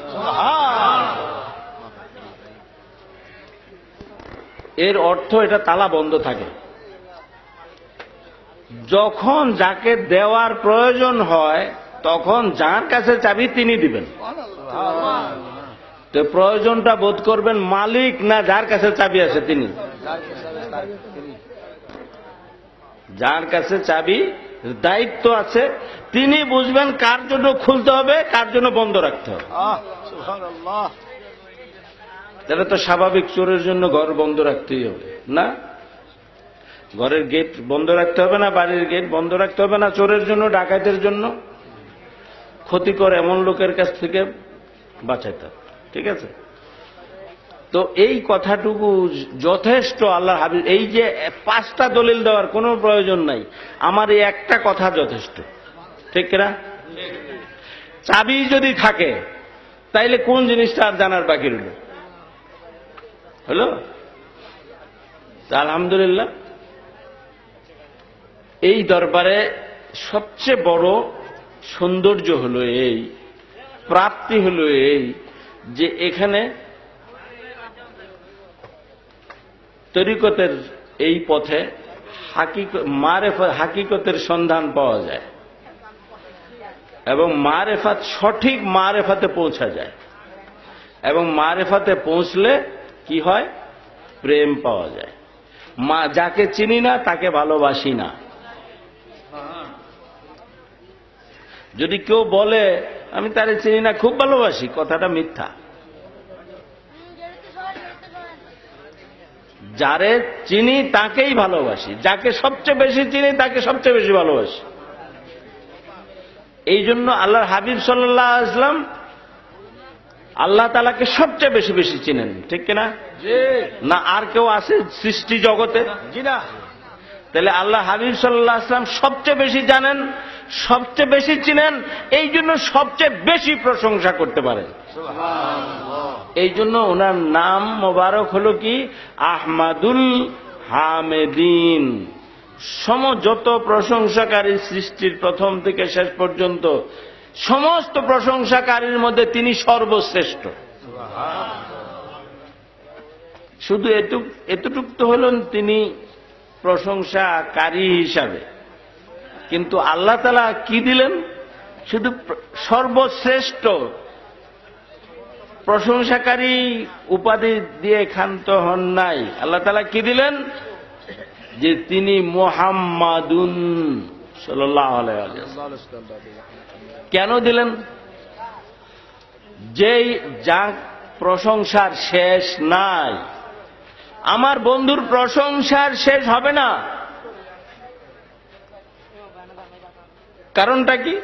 এর অর্থ এটা তালা বন্ধ থাকে, যখন যাকে দেওয়ার প্রয়োজন হয় তখন যার কাছে চাবি তিনি দিবেন। তো প্রয়োজনটা বোধ করবেন মালিক না যার কাছে চাবি আছে তিনি। যার কাছে চাবি দায়িত্ব আছে তিনি বুঝবেন কার জন্য খুলতে হবে, কার জন্য বন্ধ রাখতে হবে। তাহলে তো স্বাভাবিক চোরের জন্য ঘর বন্ধ রাখতেই হবে না? ঘরের গেট বন্ধ রাখতে হবে না? বাড়ির গেট বন্ধ রাখতে হবে না? চোরের জন্য, ডাকাতের জন্য, ক্ষতিকর এমন লোকের কাছ থেকে বাঁচাইতে হবে। ঠিক আছে? তো এই কথাটুকু যথেষ্ট। আল্লাহ হাবিব এই যে 5টা দলিল দেওয়ার কোনো প্রয়োজন নাই, আমার এই একটা কথা যথেষ্ট। ঠিক না? চাবি যদি থাকে তাইলে কোন জিনিসটা আর জানার বাকি রইল? হলো? আলহামদুলিল্লাহ এই দরবারে সবচেয়ে বড় সৌন্দর্য হলো এই, প্রাপ্তি হলো এই যে এখানে তরিকতের এই পথে হাকিকতের সন্ধান পাওয়া যায় এবং মারেফাত, সঠিক মারেফাতে পৌঁছা যায় এবং মারেফাতে পৌঁছলে কি হয়? প্রেম পাওয়া যায়। যাকে চিনি না তাকে ভালোবাসি না। যদি কেউ বলে আমি তারে চিনি না খুব ভালোবাসি, কথাটা মিথ্যা। যারে চিনি তাকেই ভালোবাসি, যাকে সবচেয়ে বেশি চিনি তাকে সবচেয়ে বেশি ভালোবাসি। এই জন্য আল্লাহর হাবিব সাল্লাল্লাহু আলাইহি ওয়াসাল্লাম আল্লাহ তাআলাকে সবচেয়ে বেশি বেশি চিনেন, ঠিক কিনা? না আর কেউ আছে সৃষ্টি জগতে? জি না। তাহলে আল্লাহ হাবিব সাল্লাল্লাহু আলাইহি ওয়াসাল্লাম সবচেয়ে বেশি জানেন, সবচেয়ে বেশি চিনেন, এই জন্য সবচেয়ে বেশি প্রশংসা করতে পারেন। এই জন্য ওনার নাম মোবারক হলো কি? আহমাদুল হামেদিন। যত প্রশংসাকারী সৃষ্টির প্রথম থেকে শেষ পর্যন্ত সমস্ত প্রশংসাকারীর মধ্যে তিনি সর্বশ্রেষ্ঠ। শুধু এতটুক তো হলেন তিনি প্রশংসাকারী হিসাবে, কিন্তু আল্লাহ তাআলা কি দিলেন? শুধু সর্বশ্রেষ্ঠ প্রশংসাকারী উপাধি দিয়ে ক্ষান্ত হন নাই। আল্লাহ তাআলা কি দিলেন? যে তিনি মুহাম্মাদুন সাল্লাল্লাহু আলাইহি ওয়াসাল্লাম। কেন দিলেন? যেই যা প্রশংসার শেষ নাই, আমার বন্ধুর প্রশংসার শেষ হবে না। কারণটা কি?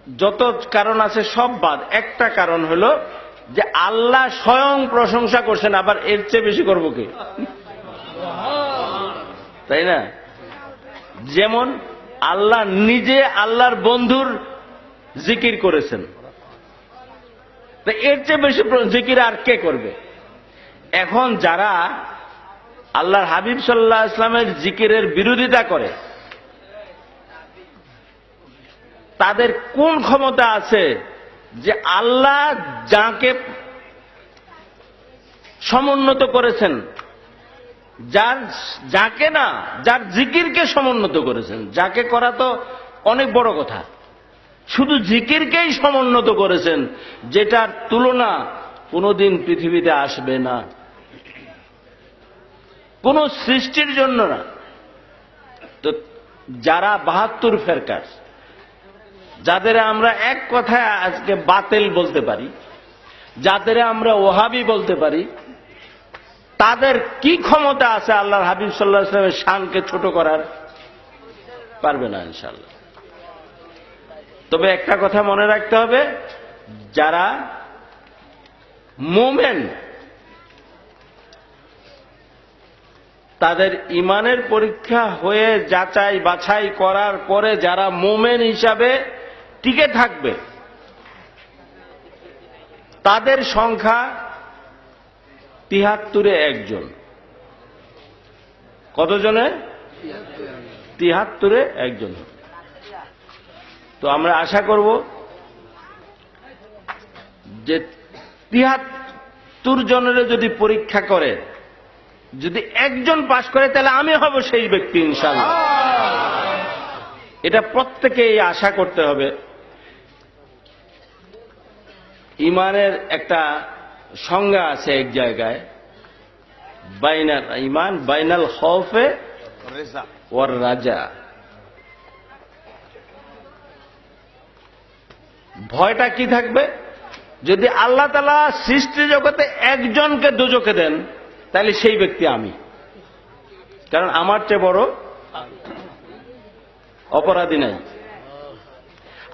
যত কারণ আছে সব বাদ, একটা কারণ হলো যে আল্লাহ স্বয়ং প্রশংসা করছেন, আবার এর চেয়ে বেশি করবো কি? তাই না? যেমন আল্লাহ নিজে আল্লাহর বন্ধুর জিকির করেছেন, তো এর চেয়ে বেশি জিকির আর কে করবে? এখন যারা আল্লাহর হাবিব সাল্লাল্লাহু আলাইহি ওয়াসাল্লামের জিকিরের বিরোধিতা করে, তাদের কোন ক্ষমতা আছে যে আল্লাহ যাকে সমুন্নত করেছেন, যাকে না, যার জিকিরকে সমুন্নত করেছেন, যাকে করা তো অনেক বড় কথা, শুধু জিকিরকেই সমুন্নত করেছেন, যেটার তুলনা কোনোদিন পৃথিবীতে আসবে না, কোন সৃষ্টির জন্য না। তো যারা 72 ফেরকার, যাদের আমরা এক কথায় আজকে বাতিল বলতে পারি, যাদের আমরা ওহাবি বলতে পারি, তাদের কি ক্ষমতা আছে আল্লাহর হাবিব সাল্লাল্লাহু আলাইহি ওয়াসাল্লামের শানকে ছোট করার? পারবে না ইনশাআল্লাহ। তবে একটা কথা মনে রাখতে হবে, যারা মুমিন তাদের ইমানের পরীক্ষা হয়ে যাচাই বাছাই করার পরে যারা মুমিন হিসাবে টিকে থাকবে, তাদের সংখ্যা 73-এ একজন। কতজনে? 73-এ একজন। তো আমরা আশা করব যে 73 জনের যদি পরীক্ষা করে, যদি একজন পাশ করে, তাহলে আমি হব সেই ব্যক্তি ইনশাআল্লাহ। এটা প্রত্যেকেই আশা করতে হবে। ইমানের একটা সংজ্ঞা আছে এক জায়গায়, বাইনাল ইমান বাইনাল খৌফে ওয়ার রাজা। ভয়টা কি থাকবে? যদি আল্লাহ তাআলা সৃষ্টি জগতে একজনকে দোজখে দেন, তাহলে সেই ব্যক্তি আমি, কারণ আমার চেয়ে বড় অপরাধী নাই।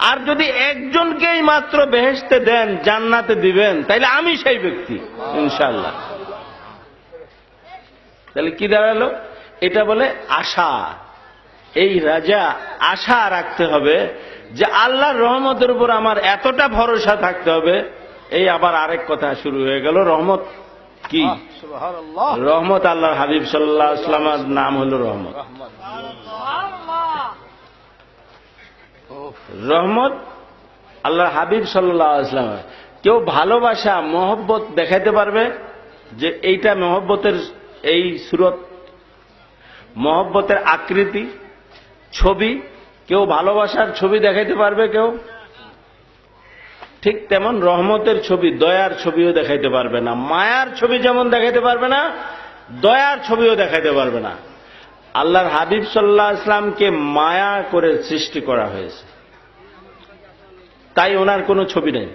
আর যদি একজনকেই মাত্র বেহেশতে দেন, জান্নাতে দিবেন, তাহলে আমি সেই ব্যক্তি ইনশাআল্লাহ। তাহলে কি দাঁড়ালো? এটা বলে আশা। এই রাজা আশা রাখতে হবে যে আল্লাহর রহমতের উপর আমার এতটা ভরসা থাকতে হবে। এই আবার আরেক কথা শুরু হয়ে গেল, রহমত কি রহমত। আল্লাহর হাবিব সাল্লাল্লাহু আলাইহি ওয়াসাল্লামের নাম হলো রহমত। রহমত আল্লাহর হাবিব সাল্লাল্লাহু আলাইহি ওয়াসাল্লাম। কেউ ভালোবাসা মহব্বত দেখাইতে পারবে যে এইটা মহব্বতের এই সুরত, মহব্বতের আকৃতি, ছবি? কেউ ভালোবাসার ছবি দেখাইতে পারবে কেউ? ঠিক তেমন রহমতের ছবি, দয়ার ছবিও দেখাইতে পারবে না। মায়ার ছবি যেমন দেখাইতে পারবে না, দয়ার ছবিও দেখাইতে পারবে না। আল্লাহর হাবিব সাল্লাল্লাহু আলাইহি ওয়াসাল্লামকে মায়া করে সৃষ্টি করা হয়েছে, তাই ওনার কোনো ছবি নেই।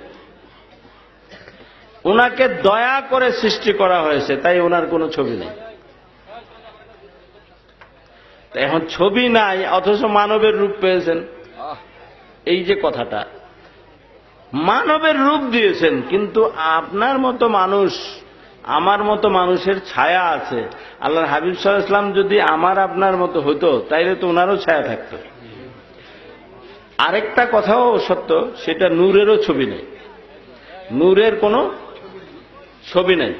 ওনাকে দয়া করে সৃষ্টি করা হয়েছে, তাই ওনার কোনো ছবি নেই। এখন ছবি নাই অথচ মানবের রূপ পেয়েছেন, এই যে কথাটা, মানবের রূপ দিয়েছেন, কিন্তু আপনার মতো মানুষ, আমার মতো মানুষের ছায়া আছে। আল্লাহর হাবিব সাল্লাল্লাহু আলাইহি ওয়াসাল্লাম যদি আমার আপনার মতো হতো তাইলে তো ওনারও ছায়া থাকতো। আরেকটা কথাও সত্য, সেটা নূরেরও ছবি নেই, নূরের কোনো ছবি নেই।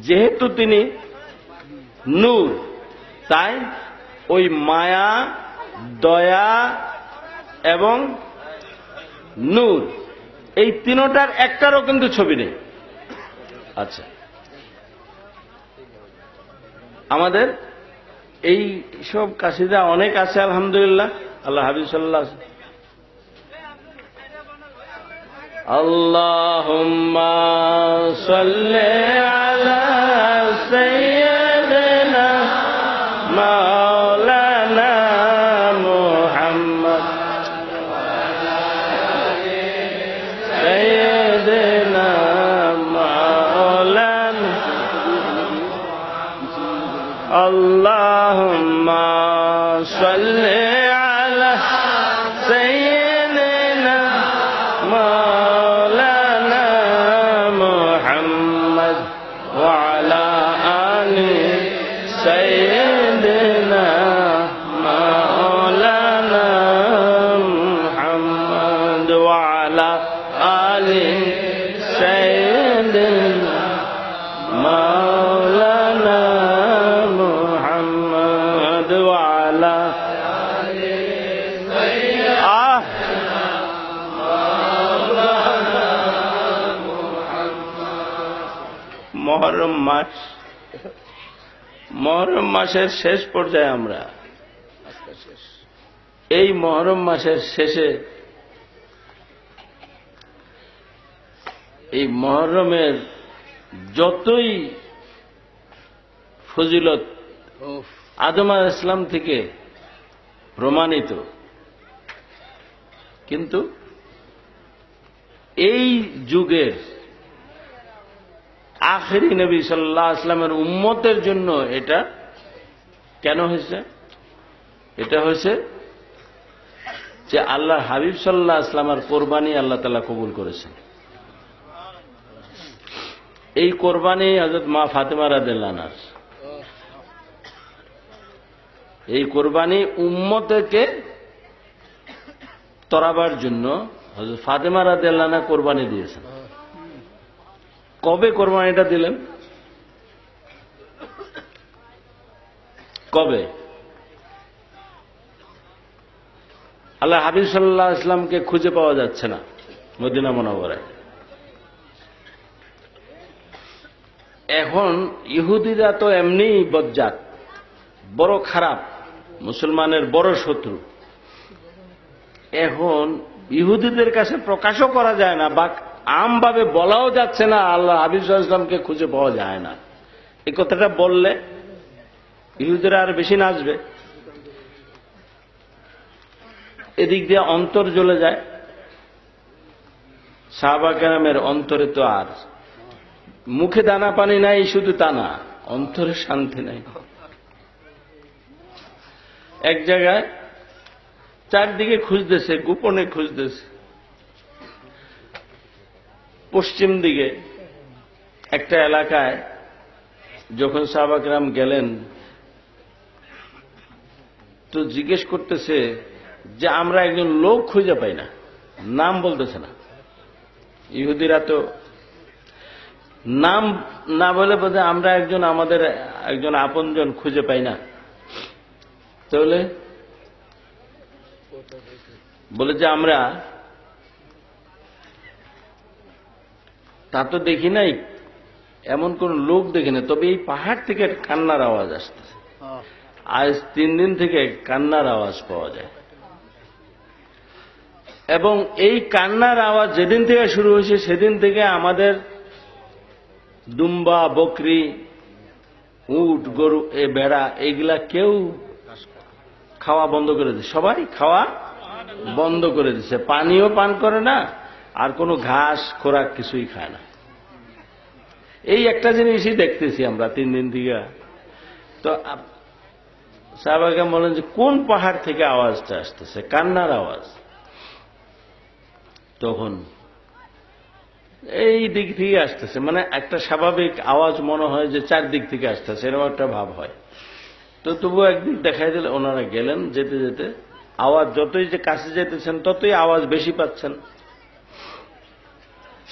যেহেতু তিনি নূর, তাই ওই মায়া, দয়া এবং নূর, এই তিনটার একটারও কিন্তু ছবি নেই। আচ্ছা, আমাদের এই সব কাসিদা অনেক আছে আলহামদুলিল্লাহ। আল্লাহ হাবিব সাল্লাল্লাহু আলাইহি ওয়াসাল্লাম আল্লাহুম্মা সাল্লি আলা সাইয়্যিদিনা মাওলানা মুহাম্মদ সাইয়্যিদিনা মাওলানা আল্লাহুম্মা সাল্লি আলা সাইয়্যিদিনা মাওলানা মুহাম্মদ ওয়া আলা আলি সাইয়্যিদিনা মাওলানা মুহাম্মদ ওয়া আলা আলি সাইয়্যিদিনা মাওলানা মুহাম্মদ ওয়া আলা মহরম মাস, মহরম মাসের শেষ পর্যায়ে আমরা, এই মহরম মাসের শেষে এই মহরমের যতই ফজিলত আদম আলাইহিস সালাম থেকে প্রমাণিত, কিন্তু এই যুগের আখেরি নবী সাল্লাল্লাহু আলাইহি ওয়াসাল্লামের উম্মতের জন্য এটা কেন হয়েছে? এটা হয়েছে যে আল্লাহর হাবিব সাল্লাল্লাহু আলাইহি ওয়াসাল্লামের কোরবানি আল্লাহ তাআলা কবুল করেছেন। এই কোরবানি হযরত মা ফাতেমা রাদিয়াল্লাহু আনহা, এই কোরবানি উম্মতকে তরাবার জন্য হযরত ফাতেমা রাদিয়াল্লাহু আনহা কোরবানি দিয়েছেন। কবে কোরবানিটা দিলেন? কবে? আল্লাহ হাবিব সাল্লাল্লাহু আলাইহি ওয়াসাল্লামকে খুঁজে পাওয়া যাচ্ছে না মদিনা মুনাওয়ারায়। এখন ইহুদিরা তো এমনি বজ্জাত, বড় খারাপ, মুসলমানের বড় শত্রু। এখন ইহুদিদের কাছে প্রকাশও করা যায় না, বা আমভাবে বলাও যাচ্ছে না আল্লাহ হাবিব সাল্লাল্লাহু আলাইহি ওয়াসাল্লামকে খুঁজে পাওয়া যায় না। এই কথাটা বললে ইহুদিরা আর বেশি নাচবে, এদিক দিয়ে অন্তর জ্বলে যায়। সাহাবা কেরামের অন্তরে তো আর মুখে দানা পানি নাই, শুধু তা না, অন্তরে শান্তি নাই। এক জায়গায় চারদিকে খুঁজতেছে, গোপনে খুঁজতেছে। পশ্চিম দিকে একটা এলাকায় যখন সাহাবা কেরাম গেলেন, তো জিজ্ঞেস করতেছে যে আমরা একজন লোক খুঁজে পাই না, নাম বলতেছে না। ইহুদিরা তো নাম না বলে বোধ আমরা আমাদের একজন আপনজন খুঁজে পাই না, তাহলে বলে যে আমরা তা তো দেখি নাই, এমন কোন লোক দেখি না, তবে এই পাহাড় থেকে কান্নার আওয়াজ আসতেছে। আজ 3 দিন থেকে কান্নার আওয়াজ পাওয়া যায়, এবং এই কান্নার আওয়াজ যেদিন থেকে শুরু হয়েছে সেদিন থেকে আমাদের দুম্বা, বকরি, উট, গরু, এ ভেড়া, এইগুলা কেউ খাওয়া বন্ধ করে দিচ্ছে। সবাই খাওয়া বন্ধ করে দিচ্ছে, পানিও পান করে না, আর কোনো ঘাস খোরাক কিছুই খায় না। এই একটা জিনিসই দেখতেছি আমরা 3 দিন থেকে। তো সাহাবায়ে বলেন যে কোন পাহাড় থেকে আওয়াজটা আসতেছে? কান্নার আওয়াজ। তখন এই দিক থেকে আসতেছে, মানে একটা স্বাভাবিক আওয়াজ মনে হয় যে 4 দিক থেকে আসতেছে, এরকম একটা ভাব হয়। তো তবুও একদিক দেখাই দিলে ওনারা গেলেন, যেতে যেতে আওয়াজ যতই যে কাছে যেতেছেন ততই আওয়াজ বেশি পাচ্ছেন।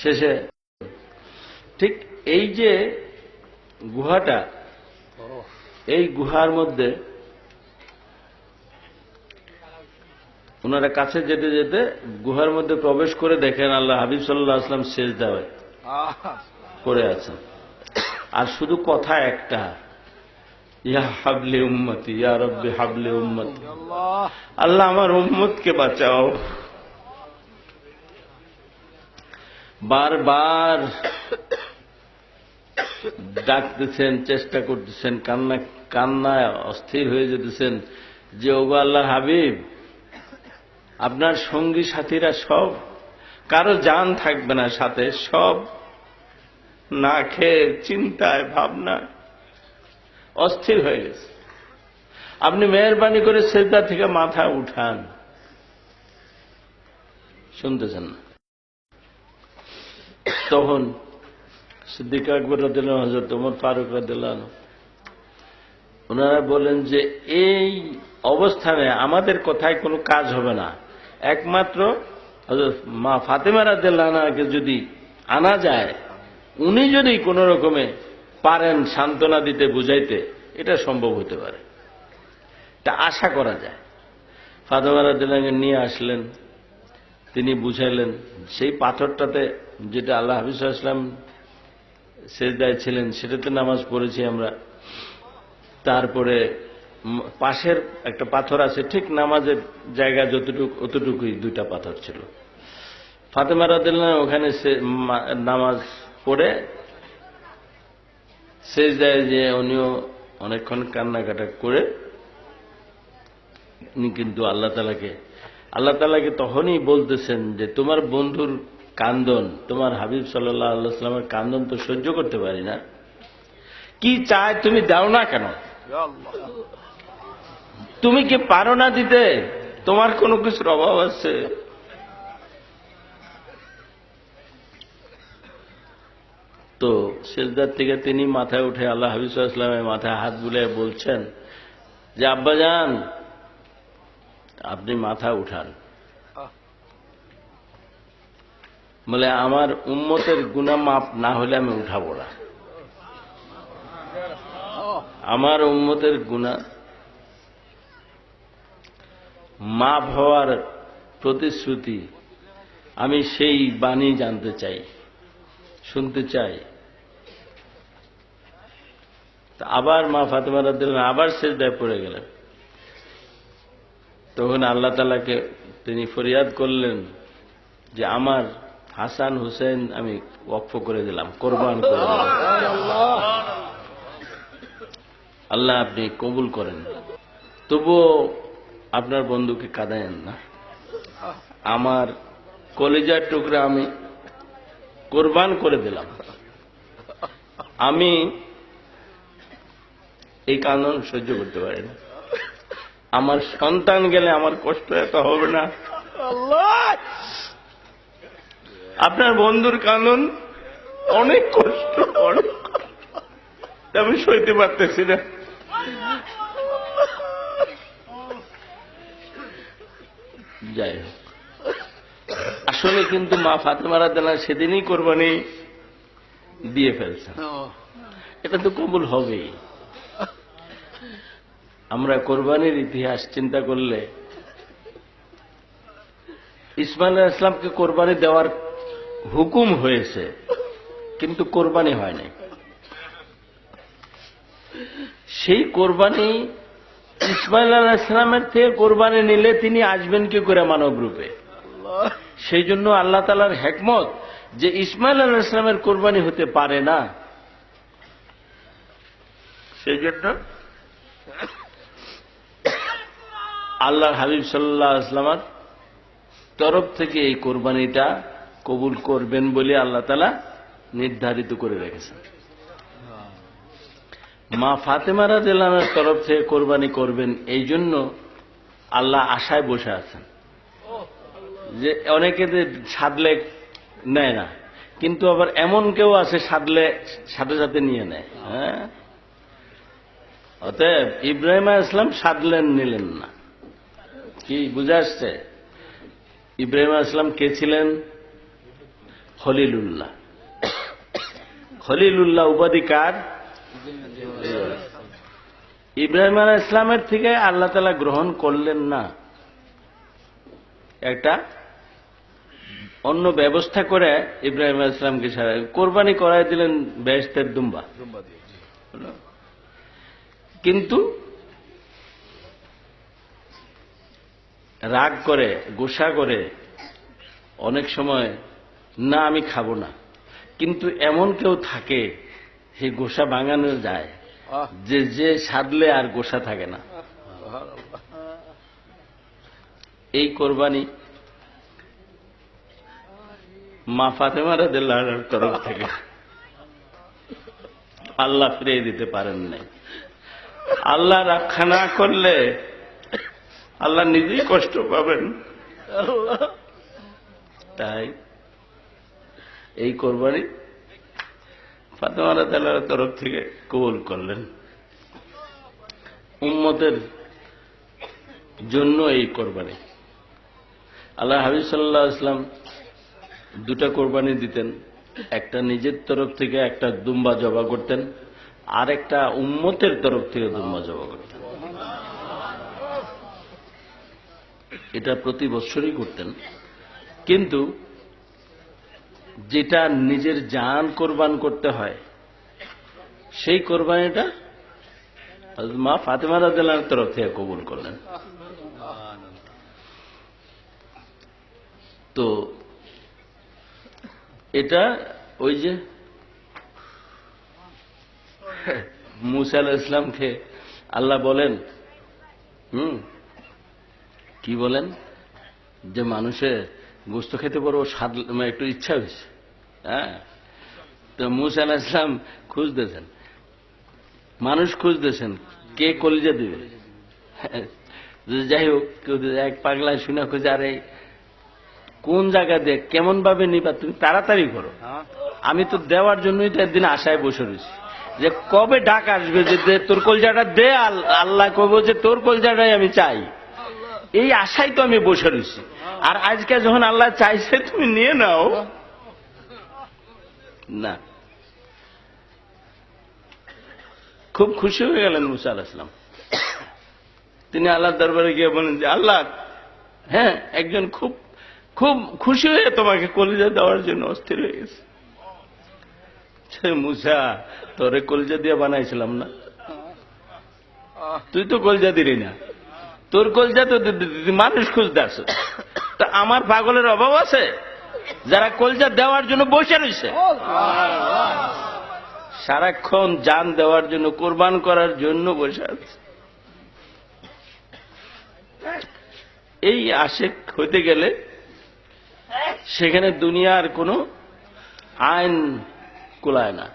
শেষে ঠিক এই যে গুহাটা, এই গুহার মধ্যে ওনারা কাছে যেতে যেতে গুহার মধ্যে প্রবেশ করে দেখেন আল্লাহ হাবিব সাল্লাল্লাহু আলাইহি ওয়াসাল্লাম সিজদায় করে আছেন, আর শুধু কথা একটা, ইয়া হাবলি উম্মতি, ইয়া রব্বি হাবলি উম্মতি, আল্লাহ আমার উম্মতকে বাঁচাও। বারবার ডাকতেছেন, চেষ্টা করতেছেন, কান্নায় অস্থির হয়ে যেতেছেন যে ওগো আল্লাহর হাবিব, আপনার সঙ্গী সাথীরা সব, কারো জান থাকবে না সাথে, সব না খেয়ে চিন্তায় ভাবনায় অস্থির হয়ে গেছে। আপনি মেহেরবানি করে সিজদা থেকে মাথা উঠান। শুনতেছেন না? তখন সিদ্দিক আকবর রাদিয়াল্লাহু আনহু, হযরত ওমর ফারুক রাদিয়াল্লাহু আনহু ওনারা বলেন যে এই অবস্থানে আমাদের কথায় কোনো কাজ হবে না, একমাত্র হযরত মা ফাতেমা রাদিয়াল্লাহু আনহাকে যদি আনা যায়, উনি যদি কোন রকমে পারেন সান্ত্বনা দিতে, বুঝাইতে, এটা সম্ভব হতে পারে, এটা আশা করা যায়। ফাতেমা রাদিয়াল্লাহু আনহাকে নিয়ে আসলেন, তিনি বুঝাইলেন। সেই পাথরটাতে যেটা আল্লাহ হাবিব সাল্লাল্লাহু আলাইহি ওয়াসাল্লাম সিজদায় ছিলেন সেটাতে নামাজ পড়েছি আমরা। তারপরে পাশের একটা পাথর আছে, ঠিক নামাজের জায়গা যতটুকু অতটুকুই 2টা পাথর ছিল। ফাতেমা রাদিয়াল্লাহু আনহা ওখানে নামাজ পড়ে সিজদায় যে উনিও অনেকক্ষণ কান্নাকাটা করে উনি কিন্তু আল্লাহ তাআলাকে তখনই বলতেছেন যে তোমার বন্ধুর কান্দন, তোমার হাবিব সাল্লাল্লাহু আলাইহি ওয়াসাল্লামের কান্দন তো সহ্য করতে পারি না, কি চায় তুমি দাও না কেন? তুমি কি পারো না দিতে? তোমার কোনো কিছুর অভাব আছে? তো সিজদার থেকে তিনি মাথায় উঠে আল্লাহ হাবিব সাল্লাল্লাহু আলাইহি ওয়াসাল্লামের মাথায় হাত বুলিয়ে বলছেন যে আব্বাজান, আপনি মাথা উঠান। বলে আমার উম্মতের গুনাহ মাফ না হলে আমি উঠাবো না। আমার উম্মতের গুনাহ মাফ হওয়ার প্রতিশ্রুতি, আমি সেই বাণী জানতে চাই, শুনতে চাই। আবার মা ফাতেমা রাদিয়াল্লাহু আনহা আবার সিজদায় পড়ে গেলেন। তখন আল্লাহ তাআলাকে তিনি ফরিয়াদ করলেন যে আমার হাসান হুসেন আমি ওয়াকফ করে দিলাম, কোরবান করে দিলাম, আল্লাহ আপনি কবুল করেন। তবুও আপনার বন্ধুকে কাঁদায়েন না, আমার কলিজার টুকরা আমি কোরবান করে দিলাম। আমি এই কান্দন সহ্য করতে পারি না, আমার সন্তান গেলে আমার কষ্ট এত হবে না। আপনার বন্ধুর কান্দন অনেক কষ্ট, আমি সইতে পারতেছি না। যাই হোক, আসলে কিন্তু মা ফাতেমা রাদিয়াল্লাহু আনহা সেদিনই কোরবানি দিয়ে ফেলছেন, এটা তো কবুল হবেই। আমরা কোরবানির ইতিহাস চিন্তা করলে ইসমাইল আলাইহিস সালামকে কোরবানি দেওয়ার হুকুম হয়েছে, কিন্তু কোরবানি হয় নাই। সেই কোরবানি ইসমাইল আলাইহিস সালামের থেকে কোরবানি নিলে তিনি আসবেন কি করে মানব রূপে? সেই জন্য আল্লাহ তাআলার হিকমত যে ইসমাইল আলাইহিস সালামের কোরবানি হতে পারে না, সেই জন্য আল্লাহর হাবিব সাল্লাল্লাহু আলাইহি ওয়াসাল্লামের তরফ থেকে এই কোরবানিটা কবুল করবেন বলে আল্লাহ তাআলা নির্ধারিত করে রেখেছেন। মা ফাতেমা রাদিয়াল্লাহু আনহার তরফ থেকে কোরবানি করবেন, এই জন্য আল্লাহ আশায় বসে আছেন যে অনেকে সাধলে নেয় না, কিন্তু আবার এমন কেউ আছে সাধলে সাথে সাথে নিয়ে নেয়। হ্যাঁ, অতএব ইব্রাহিম আলাইহিস সালাম সাধলেন, নিলেন না। কি বুঝে আসছে? ইব্রাহিম আলাইহিস সালাম কে ছিলেন? খলিলুল্লাহ। খলিলুল্লাহ উপাধি কার? ইব্রাহিম আলাইহিস সালামের থেকে আল্লাহ তাআলা গ্রহণ করলেন না, একটা অন্য ব্যবস্থা করে ইব্রাহিম আলাইহিস সালামকে ছাড়া কোরবানি করাই দিলেন বেহেশতের দুম্বা। কিন্তু রাগ করে, গোসা করে, অনেক সময় না আমি খাবো না, কিন্তু এমন কেউ থাকে সেই গোসা ভাঙানো যায়, যে যে সাধলে আর গোসা থাকে না। এই কোরবানি মা ফাতেমা রাদিয়াল্লাহু আনহার তরফ থেকে আল্লাহ ফিরিয়ে দিতে পারেন নাই। আল্লাহ রক্ষা না করলে আল্লাহ নিজেই কষ্ট পাবেন। তাই এই কোরবানি ফাতেমা রাদিয়াল্লাহু আনহার তরফ থেকে কবুল করলেন। উম্মতের জন্য এই কোরবানি। আল্লাহ হাবিব সাল্লাল্লাহু আলাইহি ওয়াসাল্লাম দুটা কোরবানি দিতেন, একটা নিজের তরফ থেকে একটা দুম্বা জবা করতেন, আর একটা উম্মতের তরফ থেকে দুম্বা জবা করতেন। এটা প্রতি বছরই করতেন, কিন্তু যেটা নিজের জান কোরবান করতে হয় সেই কোরবানিটা মা ফাতেমা রাদিয়াল্লাহু আনহার তরফ থেকে কবুল করলেন। তো এটা ওই যে মুসা আলাইহিস সালামকে আল্লাহ বলেন, কি বলেন, যে মানুষের গোশত খেতে বড় স্বাদ, একটু ইচ্ছা হয়েছে। হ্যাঁ, তো মুসা আলাইহিস সালাম খুঁজতেছেন, মানুষ খুঁজতেছেন কে কলিজা দিবে। যাই হোক, কেউ এক পাগলায় শুনে খুঁজে, আরে কোন জায়গা দিয়ে কেমন ভাবে নিবা, তুমি তাড়াতাড়ি করো, আমি তো দেওয়ার জন্যই তো একদিন আশায় বসে রয়েছি যে কবে ডাক আসবে যে তোর কলজাটা দে, আল্লাহ কব যে তোর কলজাটাই আমি চাই, এই আশাই তো আমি বসে রয়েছি। আর আজকে যখন আল্লাহ চাইছে তুমি নিয়ে নাও, না, খুব খুশি হয়ে গেলেন মুসা আলাইহিস সালাম। তিনি আল্লাহর দরবারে গিয়ে বলেন যে আল্লাহ, হ্যাঁ, একজন খুব খুব খুশি হয়ে তোমাকে কলিজা দেওয়ার জন্য অস্থির হয়ে গেছে। মুসা, তোরে কলিজা দিয়ে বানাইছিলাম না, তুই তো কলিজা দিলি না, তোর কলিজা তো মানুষ খুঁজতে আসো। তা আমার পাগলের অভাব আছে যারা কলিজা দেওয়ার জন্য বসে রয়েছে, সারাক্ষণ জান দেওয়ার জন্য, কোরবান করার জন্য বসে আছে। এই আশেক হইতে গেলে সেখানে দুনিয়ার কোনো আইন কুলায় না।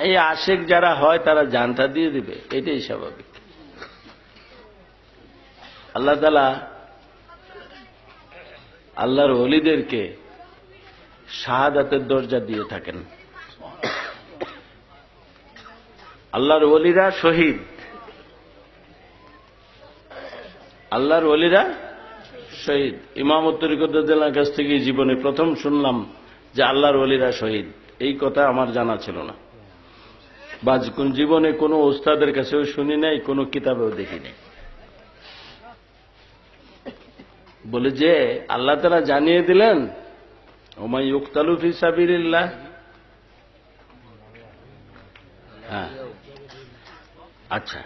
এই আশেক যারা হয় তারা জানটা দিয়ে দিবে, এটাই স্বাভাবিক। আল্লাহ তাআলা আল্লাহর ওলিদেরকে শাহাদাতের দরজা দিয়ে থাকেন। আল্লাহর ওলিরা শহীদ, আল্লাহর ওলিরা শহীদ। ইমাম তরিকত রাদিয়াল্লাহু আনহুর কাছ থেকে জীবনে প্রথম শুনলাম যে আল্লাহর ওলিরা শহীদ। এই কথা আমার জানা ছিল না, বা কোন জীবনে কোনো ওস্তাদের কাছেও শুনি নাই, কোনো কিতাবেও দেখি নাই। বলে যে আল্লাহ তাআলা জানিয়ে দিলেন ওমা ইউকতালু ফি সাবিলিল্লাহ। হ্যাঁ, আচ্ছা,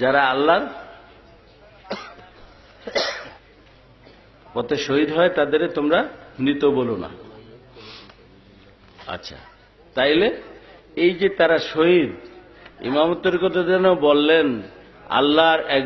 যারা আল্লাহর পথে শহীদ হয় তাদের তোমরা মৃত বলো না। আচ্ছা, তাইলে এই যে তারা শহীদ, ইমামতের কথা যেন বললেন আল্লাহর এক